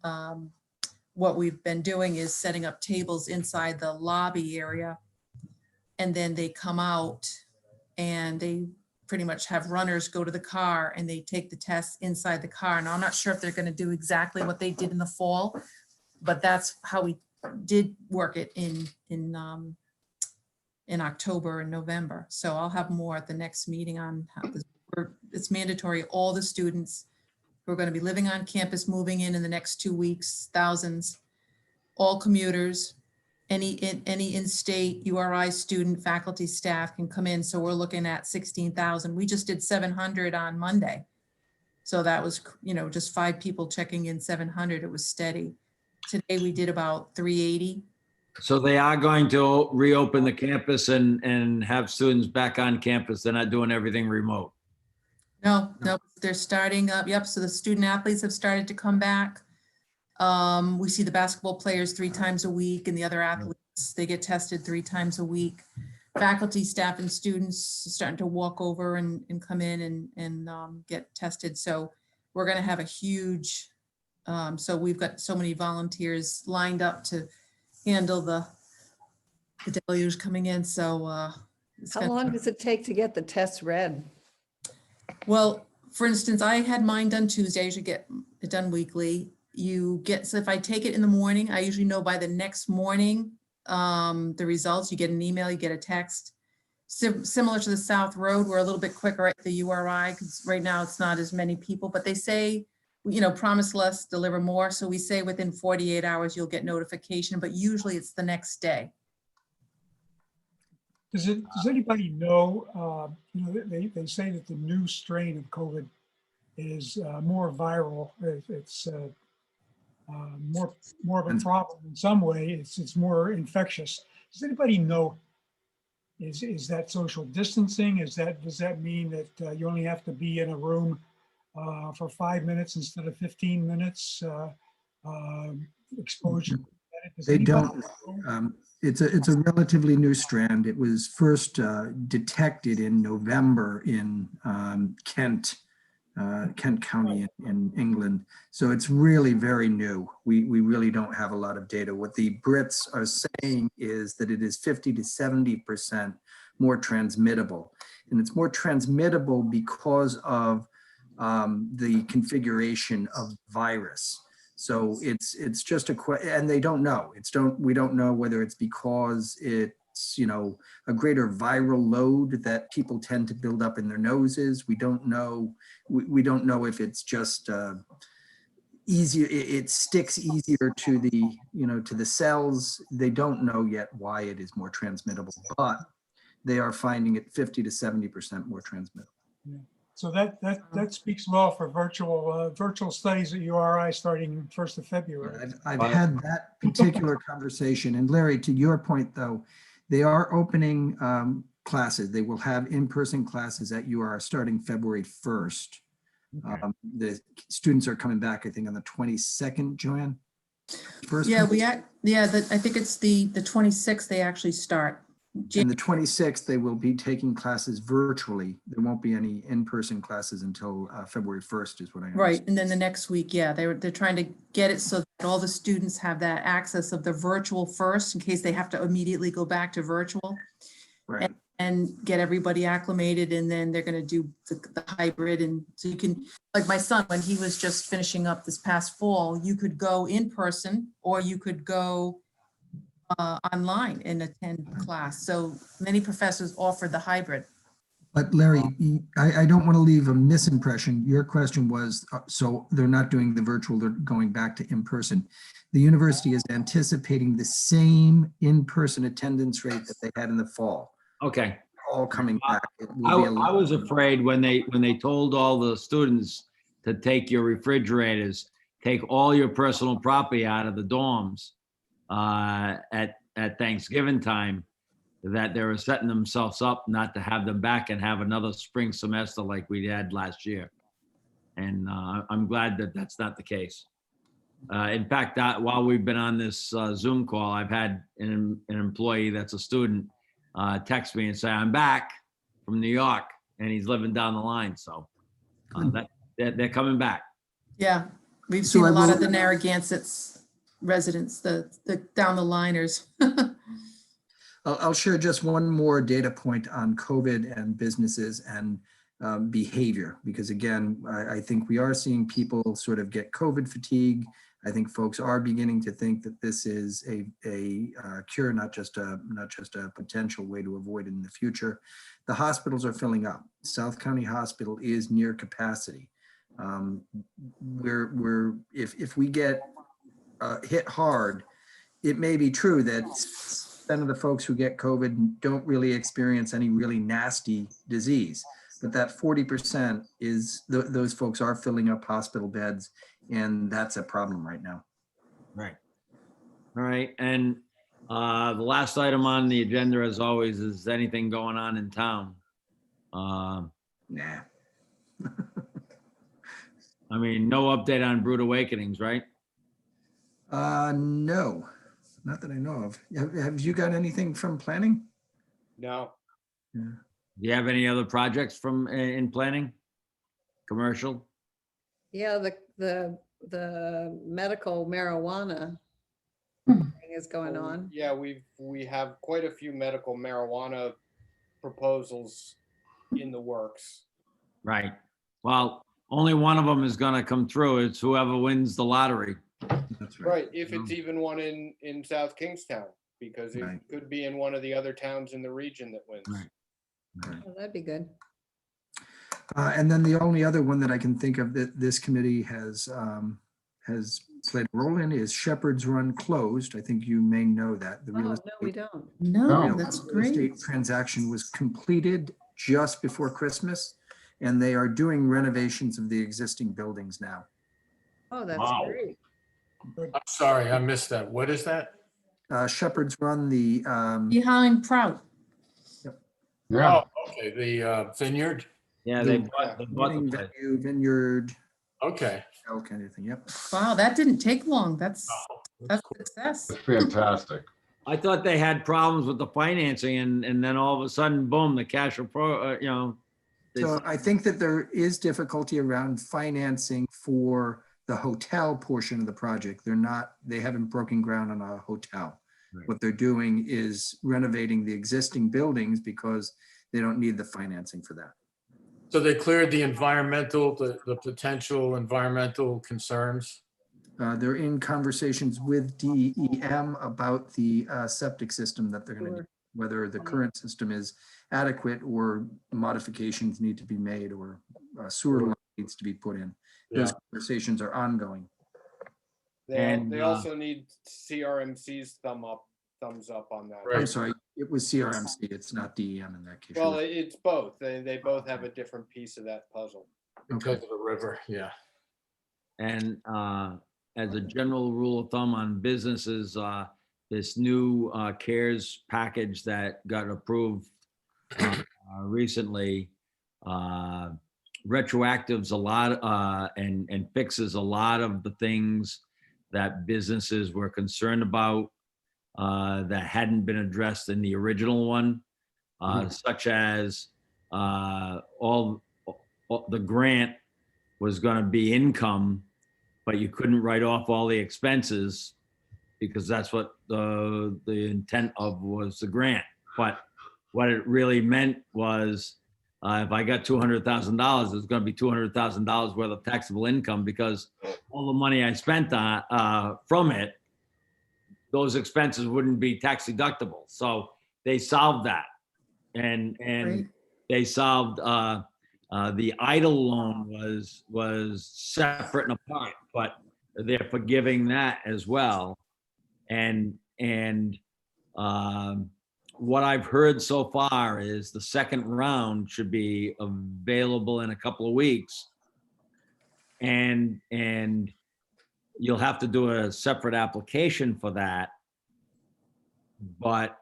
What we've been doing is setting up tables inside the lobby area, and then they come out and they pretty much have runners go to the car and they take the tests inside the car. Now, I'm not sure if they're going to do exactly what they did in the fall, but that's how we did work it in October and November. So I'll have more at the next meeting on how it's mandatory. All the students who are going to be living on campus, moving in the next 2 weeks, thousands, all commuters, any in-state URI student, faculty, staff can come in. So we're looking at 16,000. We just did 700 on Monday. So that was, just 5 people checking in 700. It was steady. Today we did about 380. So they are going to reopen the campus and have students back on campus. They're not doing everything remote. No, they're starting up. Yep. So the student athletes have started to come back. We see the basketball players 3 times a week, and the other athletes, they get tested 3 times a week. Faculty, staff, and students starting to walk over and come in and get tested. So we're going to have a huge, so we've got so many volunteers lined up to handle the deluge coming in. So How long does it take to get the tests read? Well, for instance, I had mine done Tuesday. I usually get it done weekly. So if I take it in the morning, I usually know by the next morning the results. You get an email, you get a text. Similar to the South Road, we're a little bit quicker at the URI because right now it's not as many people, but they say promise less, deliver more. So we say within 48 hours, you'll get notification, but usually it's the next day. Does anybody know, they say that the new strain of COVID is more viral. It's more of a problem in some way. It's more infectious. Does anybody know, is that social distancing? Does that mean that you only have to be in a room for 5 minutes instead of 15 minutes? Exposure. Does They anybody don't. know? It's a relatively new strand. It was first detected in November in Kent County in England. So it's really very new. We really don't have a lot of data. What the Brits are saying is that it is 50 to 70% more transmittable. And it's more transmittable because of the configuration of virus. So it's just and they don't know. We don't know whether it's because it's, a greater viral load that people tend to build up in their noses. We don't know. We don't know if it's just easier. It sticks easier to the cells. They don't know yet why it is more transmittable, but they are finding it 50 to 70% more transmittable. Yeah. So that speaks well for virtual studies at URI starting 1st of February. I've had that particular conversation. And Larry, to your point, though, they are opening classes. They will have in-person classes at URI starting February 1st. Okay. The students are coming back, I think, on the 22nd, Joanne? I think it's the 26th they actually start. And the 26th, they will be taking classes virtually. There won't be any in-person classes until February 1st is what I understand. Right, and then the next week, they're trying to get it so that all the students have that access of the virtual first in case they have to immediately go back to virtual. Right. And get everybody acclimated, and then they're going to do the hybrid. And so you can, like my son, when he was just finishing up this past fall, you could go in person or you could go online and attend class. So many professors offer the hybrid. But Larry, I don't want to leave a misimpression. Your question was, so they're not doing the virtual, they're going back to in-person. The university is anticipating the same in-person attendance rate that they had in the fall. Okay. All coming back. It will I be a was afraid when they told all the students to take your refrigerators, take all your personal property out of the dorms at Thanksgiving time, that they were setting themselves up not to have them back and have another spring semester like we had last year. And I'm glad that that's not the case. In fact, while we've been on this Zoom call, I've had an employee that's a student text me and say, I'm back from New York, and he's living down the line. So they're coming back. Yeah, we've seen a lot of the Narragansett residents, the down the liners. I'll share just one more data point on COVID and businesses and behavior, because again, I think we are seeing people sort of get COVID fatigue. I think folks are beginning to think that this is a cure, not just a potential way to avoid it in the future. The hospitals are filling up. South County Hospital is near capacity. If we get hit hard, it may be true that some of the folks who get COVID don't really experience any really nasty disease, but that 40% is those folks are filling up hospital beds, and that's a problem right now. Right. All right. And the last item on the agenda, as always, is anything going on in town. Nah. I mean, no update on Brood Awakenings, right? No, not that I know of. Have you got anything from planning? No. Yeah. Do you have any other projects from in planning? Commercial? Yeah, the medical marijuana thing is going on. Yeah, we have quite a few medical marijuana proposals in the works. Right. Well, only one of them is going to come through. It's whoever wins the lottery. That's Right, if it's even one in South Kingstown, because it Right. could be in one of the other towns in the region that wins. Right. Oh, that'd be good. And then the only other one that I can think of that this committee has played a role in is Shepherd's Run closed. I think you may know that. The Oh, real no, estate we don't. No, No. that's real great. estate transaction was completed just before Christmas, and they are doing renovations of the existing buildings now. Oh, that's Wow. great. I'm sorry, I missed that. What is that? Shepherd's Run, the, Behind Prout. Yeah, Oh, okay, the vineyard. Yeah, The- they bought the wedding place. venue, vineyard, Okay. all kind of thing, yep. Wow, that didn't take long. That's That's a success. it's fantastic. I thought they had problems with the financing and then all of a sudden, boom, the cash they- So I think that there is difficulty around financing for the hotel portion of the project. They haven't broken ground on a hotel. Right. What they're doing is renovating the existing buildings because they don't need the financing for that. So they cleared the the potential environmental concerns. They're in conversations with DEM about the septic system that they're going to, Sure. whether the current system is adequate or modifications need to be made or sewer line needs to be put in. Those Yeah. conversations are ongoing. And, They also need CRMC's thumbs up on that. Right. I'm sorry, it was CRMC, it's not DEM in that case. Well, it's both. They both have a different piece of that puzzle. Because of the river, yeah. And as a general rule of thumb on businesses, this new CARES package that got approved recently retroactives a lot and fixes a lot of the things that businesses were concerned about that hadn't been addressed in the original one, such as all the grant was going to be income, but you couldn't write off all the expenses because that's what the intent of was the grant. But what it really meant was if I got $200,000, it's going to be $200,000 worth of taxable income because all the money I spent from it, those expenses wouldn't be tax deductible. So they solved that, and Great. they solved the idle loan was separate and apart, but they're forgiving that as well. And what I've heard so far is the second round should be available in a couple of weeks. And you'll have to do a separate application for that. But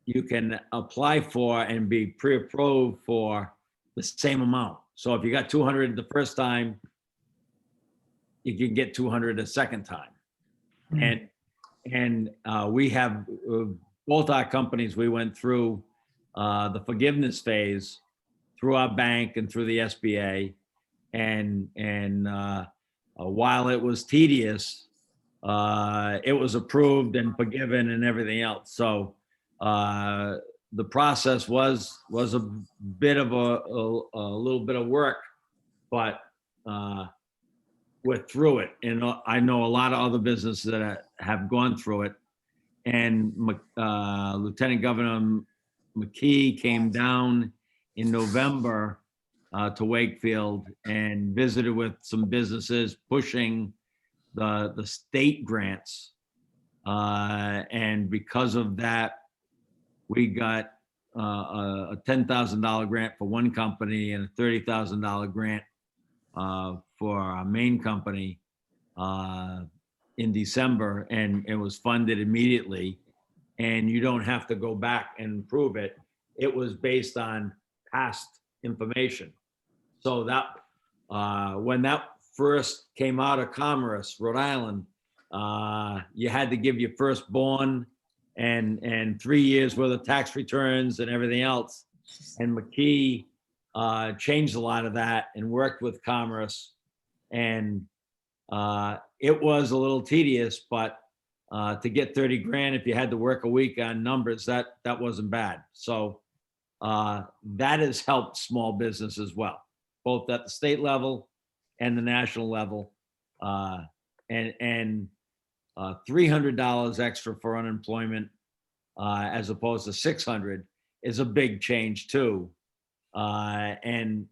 you can apply for and be pre-approved for the same amount. So if you got 200 the first time, you can get 200 a second time. And we have both our companies, we went through the forgiveness phase through our bank and through the SBA. And while it was tedious, it was approved and forgiven and everything else. So the process was a bit of a little bit of work, but we're through it. And I know a lot of other businesses that have gone through it. And Lieutenant Governor McKee came down in November to Wakefield and visited with some businesses pushing the state grants. And because of that, we got a $10,000 grant for one company and a $30,000 grant for our main company in December, and it was funded immediately. And you don't have to go back and prove it. It was based on past information. So that when that first came out of Commerce, Rhode Island, you had to give your firstborn and 3 years worth of tax returns and everything else. And McKee changed a lot of that and worked with Commerce. And it was a little tedious, but to get 30 grand, if you had to work a week on numbers, that wasn't bad. So that has helped small business as well, both at the state level and the national level. And $300 extra for unemployment as opposed to 600 is a big change too. And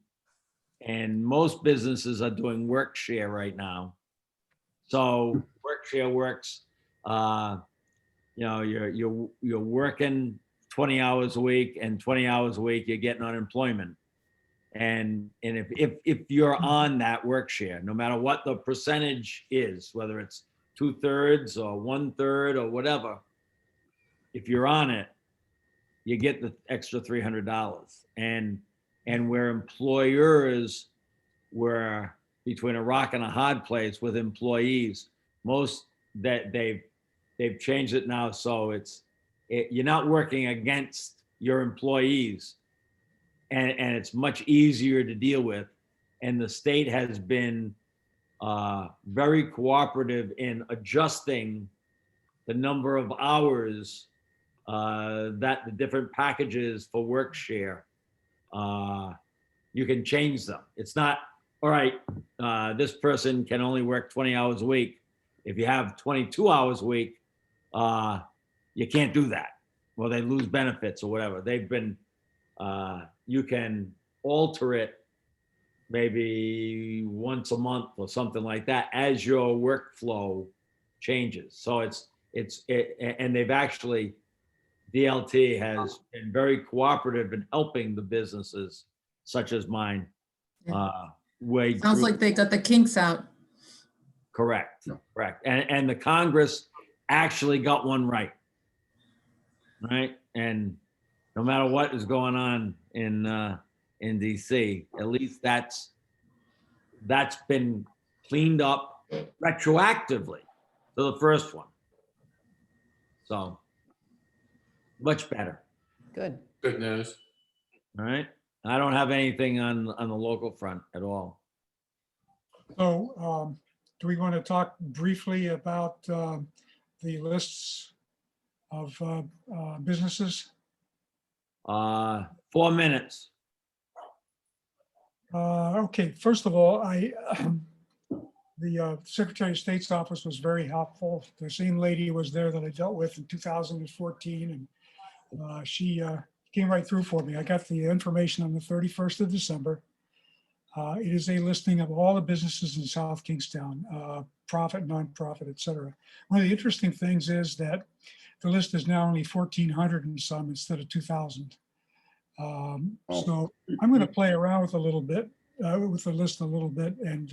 And most businesses are doing work share right now. So work share works, you're working 20 hours a week, and 20 hours a week, you're getting unemployment. And if you're on that work share, no matter what the percentage is, whether it's 2/3 or 1/3 or whatever, if you're on it, you get the extra $300. And where employers were between a rock and a hard place with employees, most that they've changed it now, so you're not working against your employees, and it's much easier to deal with. And the state has been very cooperative in adjusting the number of hours that the different packages for work share, you can change them. It's not, all right, this person can only work 20 hours a week. If you have 22 hours a week, you can't do that. Well, they lose benefits or whatever. They've been, you can alter it maybe once a month or something like that as your workflow changes. So and they've actually, DLT has been very cooperative in helping the businesses such as mine. Wade Sounds through. like they got the kinks out. Correct, correct. And the Congress actually got one right. Right? And no matter what is going on in DC, at least that's been cleaned up retroactively to the first one. So much better. Good. Good news. All right. I don't have anything on the local front at all. So do we want to talk briefly about the lists of businesses? 4 minutes. Okay, first of all, the Secretary of State's office was very helpful. The same lady was there that I dealt with in 2014, and she came right through for me. I got the information on the 31st of December. It is a listing of all the businesses in South Kingstown, profit, nonprofit, et cetera. One of the interesting things is that the list is now only 1,400 and some instead of 2,000. So I'm going to play around with a little bit, with the list a little bit, and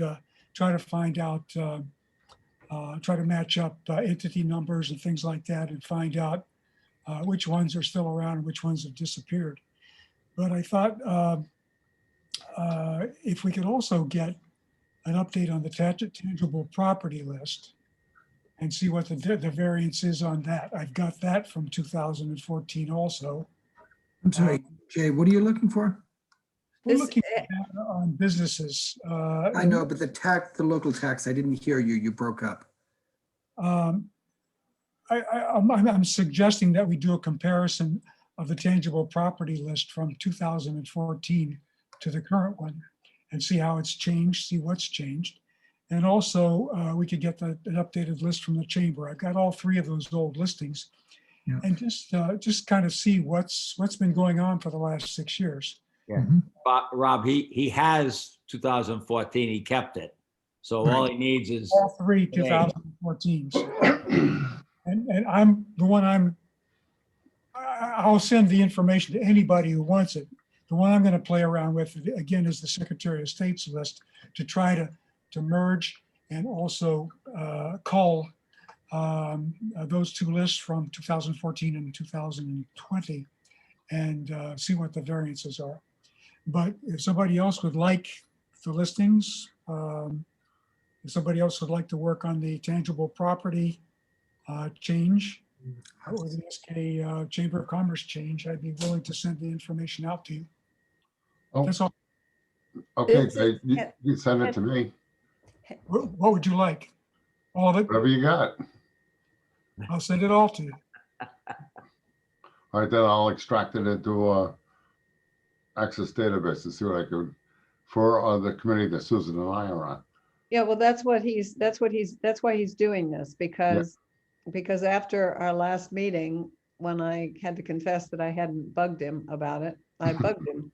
try to find out, try to match up entity numbers and things like that, and find out which ones are still around and which ones have disappeared. But I thought if we could also get an update on the tangible property list and see what the variance is on that. I've got that from 2014 also. I'm sorry, Jay, what are you looking for? We're This- looking at on businesses. I know, but the local tax, I didn't hear you. You broke up. I'm suggesting that we do a comparison of the tangible property list from 2014 to the current one and see how it's changed, see what's changed. And also we could get an updated list from the chamber. I've got all three of those old listings. Yeah. And just kind of see what's been going on for the last 6 years. Yeah. Rob, he has 2014, he kept it. So all he needs is, All three 2014s. And I'm the one I'll send the information to anybody who wants it. The one I'm going to play around with, again, is the Secretary of State's list to try to merge and also cull those two lists from 2014 and 2020 and see what the variances are. But if somebody else would like the listings, if somebody else would like to work on the tangible property change, or the SK Chamber of Commerce change, I'd be willing to send the information out to you. Oh, That's all. okay, Is it- Jay, you send it to me, What would you like? All of it? whatever you got. I'll send it all to you. All right, then I'll extract it into a Access database to see what I could, for the committee that Susan and I are on. Yeah, well, that's why he's doing this, because after our last meeting, when I had to confess that I hadn't bugged him about it, I bugged him.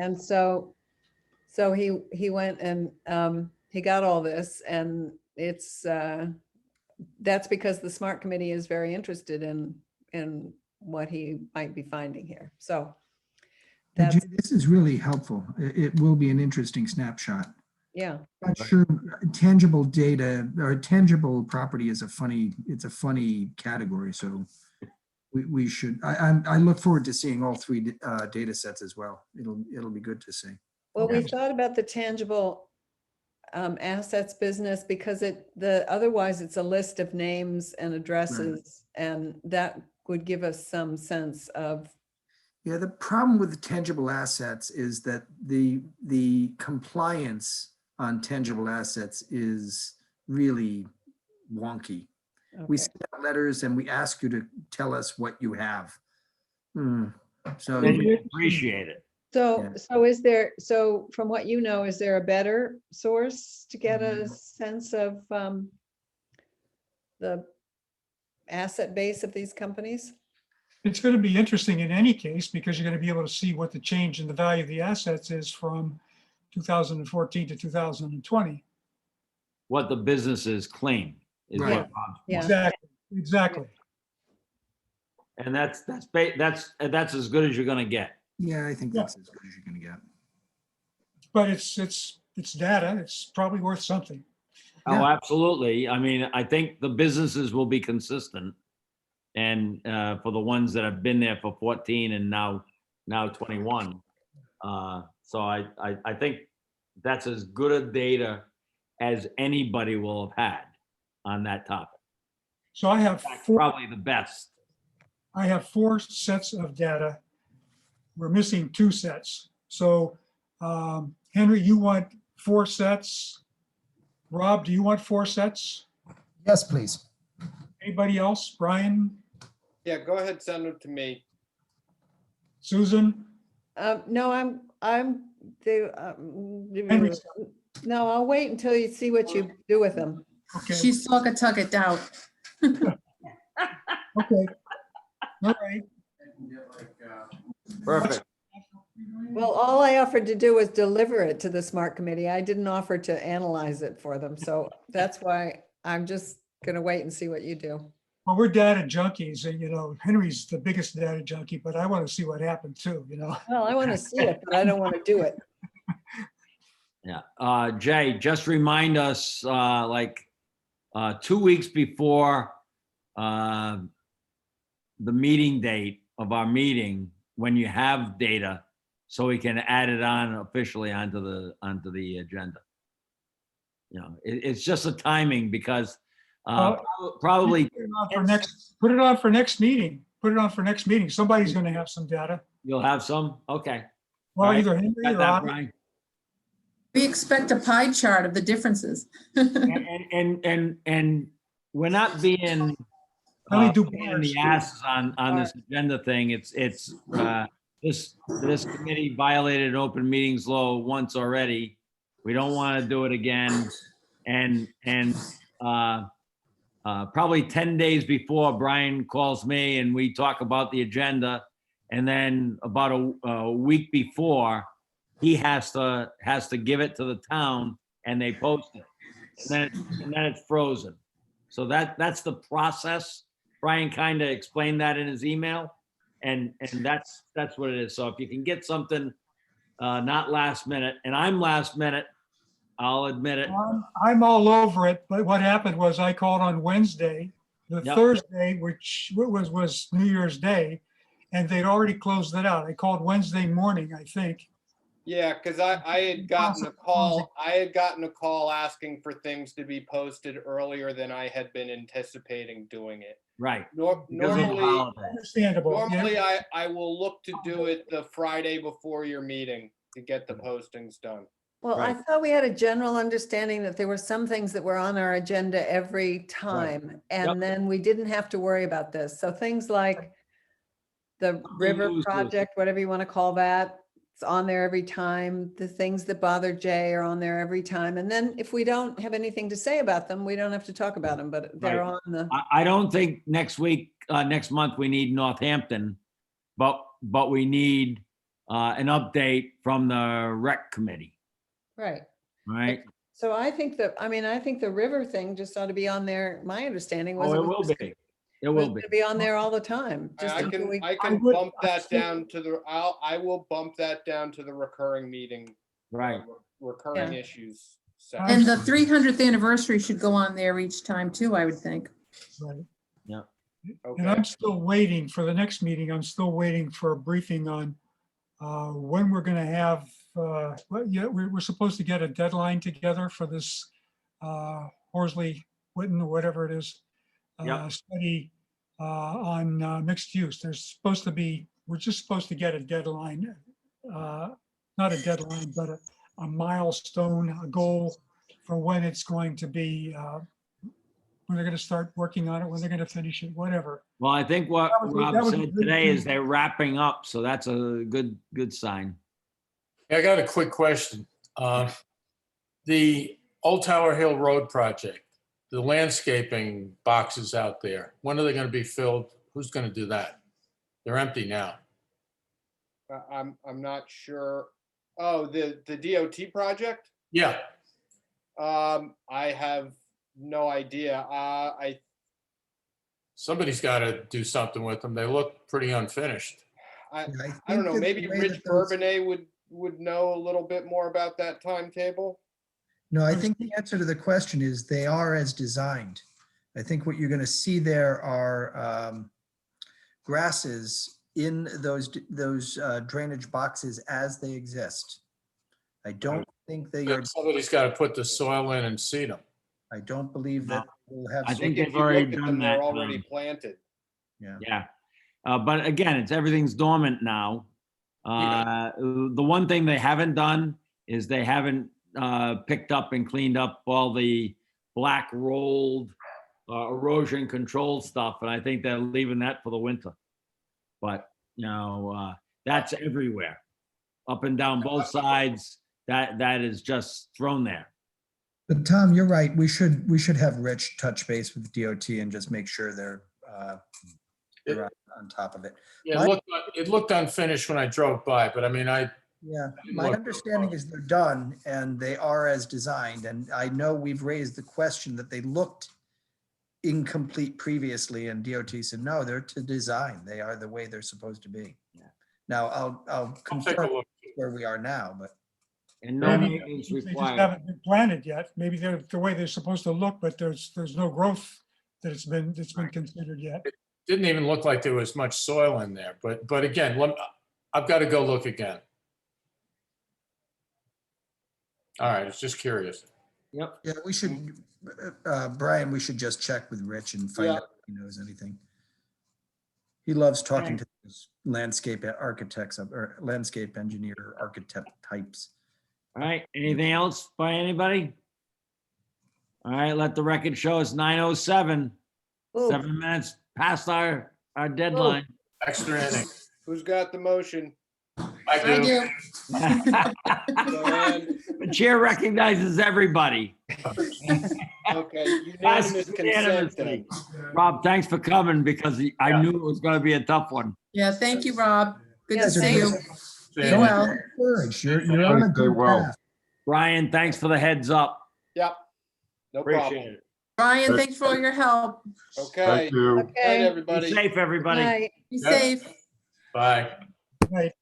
And so So he went and he got all this, and it's that's because the smart committee is very interested in what he might be finding here. So that's, This is really helpful. It will be an interesting snapshot. yeah. Not sure tangible data or tangible property is it's a funny category. So we should, I look forward to seeing all three data sets as well. It'll be good to see. Well, we thought about the tangible assets business because otherwise it's a list of names and addresses, and that would give us some sense of. Yeah, the problem with the tangible assets is that the compliance on tangible assets is really wonky. We Okay. send out letters and we ask you to tell us what you have. So Then we appreciate it. So, Yeah. so from what you know, is there a better source to get a sense of the asset base of these companies? It's going to be interesting in any case, because you're going to be able to see what the change in the value of the assets is from 2014 to 2020. What the businesses claim is Right. what Bob's Yeah. point. Exactly. And that's as good as you're gonna get. Yeah, I think that's as good as you're going to get. But it's data. It's probably worth something. Oh, Yeah. absolutely. I mean, I think the businesses will be consistent. And for the ones that have been there for 14 and now 21. So I think that's as good a data as anybody will have had on that topic. So I have In fact, four. probably the best. I have 4 sets of data. We're missing 2 sets. So Henry, you want 4 sets? Rob, do you want 4 sets? Yes, please. Anybody else? Brian, Yeah, go ahead, send it to me. Susan? No, Henry's no, I'll wait until you see what you do with them. Okay, She's tuck it out. okay. All right. Perfect. Well, all I offered to do was deliver it to the smart committee. I didn't offer to analyze it for them. So that's why I'm just going to wait and see what you do. Well, we're data junkies, and Henry's the biggest data junkie, but I want to see what happened too, Well, I want to see it, but I don't want to do it. Yeah. Jay, just remind us 2 weeks before the meeting date of our meeting, when you have data, so we can add it on officially onto the agenda. It's just a timing because probably Put it on for next meeting. Put it on for next meeting. Somebody's going to have some data. you'll have some. Okay. Well, All right. either Henry Got or that, I. Brian? We expect a pie chart of the differences. And we're not being Let me do pain in the bars. asses on this agenda thing. It's this committee violated open meetings law once already. We don't want to do it again. And probably 10 days before, Brian calls me and we talk about the agenda. And then about a week before, he has to give it to the town and they post it. And then it's frozen. So that's the process. Brian kind of explained that in his email. And that's what it is. So if you can get something not last minute, and I'm last minute, I'll admit it. I'm all over it, but what happened was I called on Wednesday, the Yep. Thursday, which was New Year's Day, and they'd already closed it out. I called Wednesday morning, I think. Yeah, because I had gotten a call. I had gotten a call asking for things to be posted earlier than I had been anticipating doing it. Right. Because of the Normally, holiday. Understandable. Yeah. normally I will look to do it the Friday before your meeting to get the postings done. Well, I Right. thought we had a general understanding that there were some things that were on our agenda every time, and then we didn't have to worry about this. So things like the river lose. project, whatever you want to call that, it's on there every time. The things that bother Jay are on there every time. And then if we don't have anything to say about them, we don't have to talk about them, but they're Right. on the, I don't think next month we need Northampton, but we need an update from the rec committee. Right. right? So I think that, I mean, I think the river thing just ought to be on there. My understanding was Oh, it it will was be. It was will be. gonna be on there all the time. Just I until can, we- I can would- bump I that still- down to the, I will bump that down to the recurring meeting. Right. Recurring Yeah. issues. And section. the 300th anniversary should go on there each time too, I would think. Right. Yeah. And Okay. I'm still waiting for the next meeting. I'm still waiting for a briefing on when we're going to have, yeah, we're supposed to get a deadline together for this Horsley Witten or whatever it is. Yep. Study on mixed use. There's supposed to be, we're just supposed to get a deadline, not a deadline, but a milestone, a goal for when it's going to be, when they're going to start working on it, when they're going to finish it, whatever. Well, I think what That Rob was said good today too. is they're wrapping up, so that's a good sign. I got a quick question. The Old Tower Hill Road project, the landscaping boxes out there, when are they going to be filled? Who's going to do that? They're empty now. I'm not sure. Oh, the DOT project? Yeah, I have no idea. somebody's got to do something with them. They look pretty unfinished. I Yeah, I don't think know, that maybe the way Rich that those- Bourbonnais would know a little bit more about that timetable. No, I think the answer to the question is they are as designed. I think what you're going to see there are grasses in those drainage boxes as they exist. I don't think they are, Somebody's got to put the soil in and seed them. I don't believe that we'll have. I think If they've you already look at done them, that, they're already Tom. planted. Yeah. Yeah. But again, everything's dormant now. The one thing they haven't done is they haven't picked up and cleaned up all the black rolled erosion control stuff. And I think they're leaving that for the winter. But, that's everywhere. Up and down both sides, that is just thrown there. But Tom, you're right. We should have Rich touch base with DOT and just make sure they're on top of it. Yeah, it looked unfinished when I drove by, but I mean, Yeah, didn't my look- understanding is they're done and they are as designed. And I know we've raised the question that they looked incomplete previously and DOT said, no, they're to design. They are the way they're supposed to be. Yeah. Now, I'll I'll take a confirm look. where we are now, but And no Maybe maintenance they just required. haven't been planted yet. Maybe they're the way they're supposed to look, but there's no growth that's been considered yet. Didn't even look like there was much soil in there, but again, I've got to go look again. All right, I was just curious. Yep. yeah, we should, Brian, we should just check with Rich and find Yeah. out if he knows anything. He loves talking to those landscape architects or landscape engineer architect types. All right. Anything else by anybody? All right. Let the record show it's 9:07. Ooh, 7 minutes past our deadline. Extra inning. Who's got the motion? I I do. do. Joanne? The chair recognizes everybody. Okay, Passes unanimous consent then. unanimously. Rob, thanks for coming because I knew it was going to be a tough one. Yeah, thank you, Rob. Good to Yes, see you. See Be you. well. Courage, you're on a Stay good well. path. Brian, thanks for the heads up. Yep, no Appreciate problem. it. Brian, thanks for all your help. Okay, Thank you. night, okay. Be everybody. safe, everybody. Night. Be Yeah. safe. Bye. Right.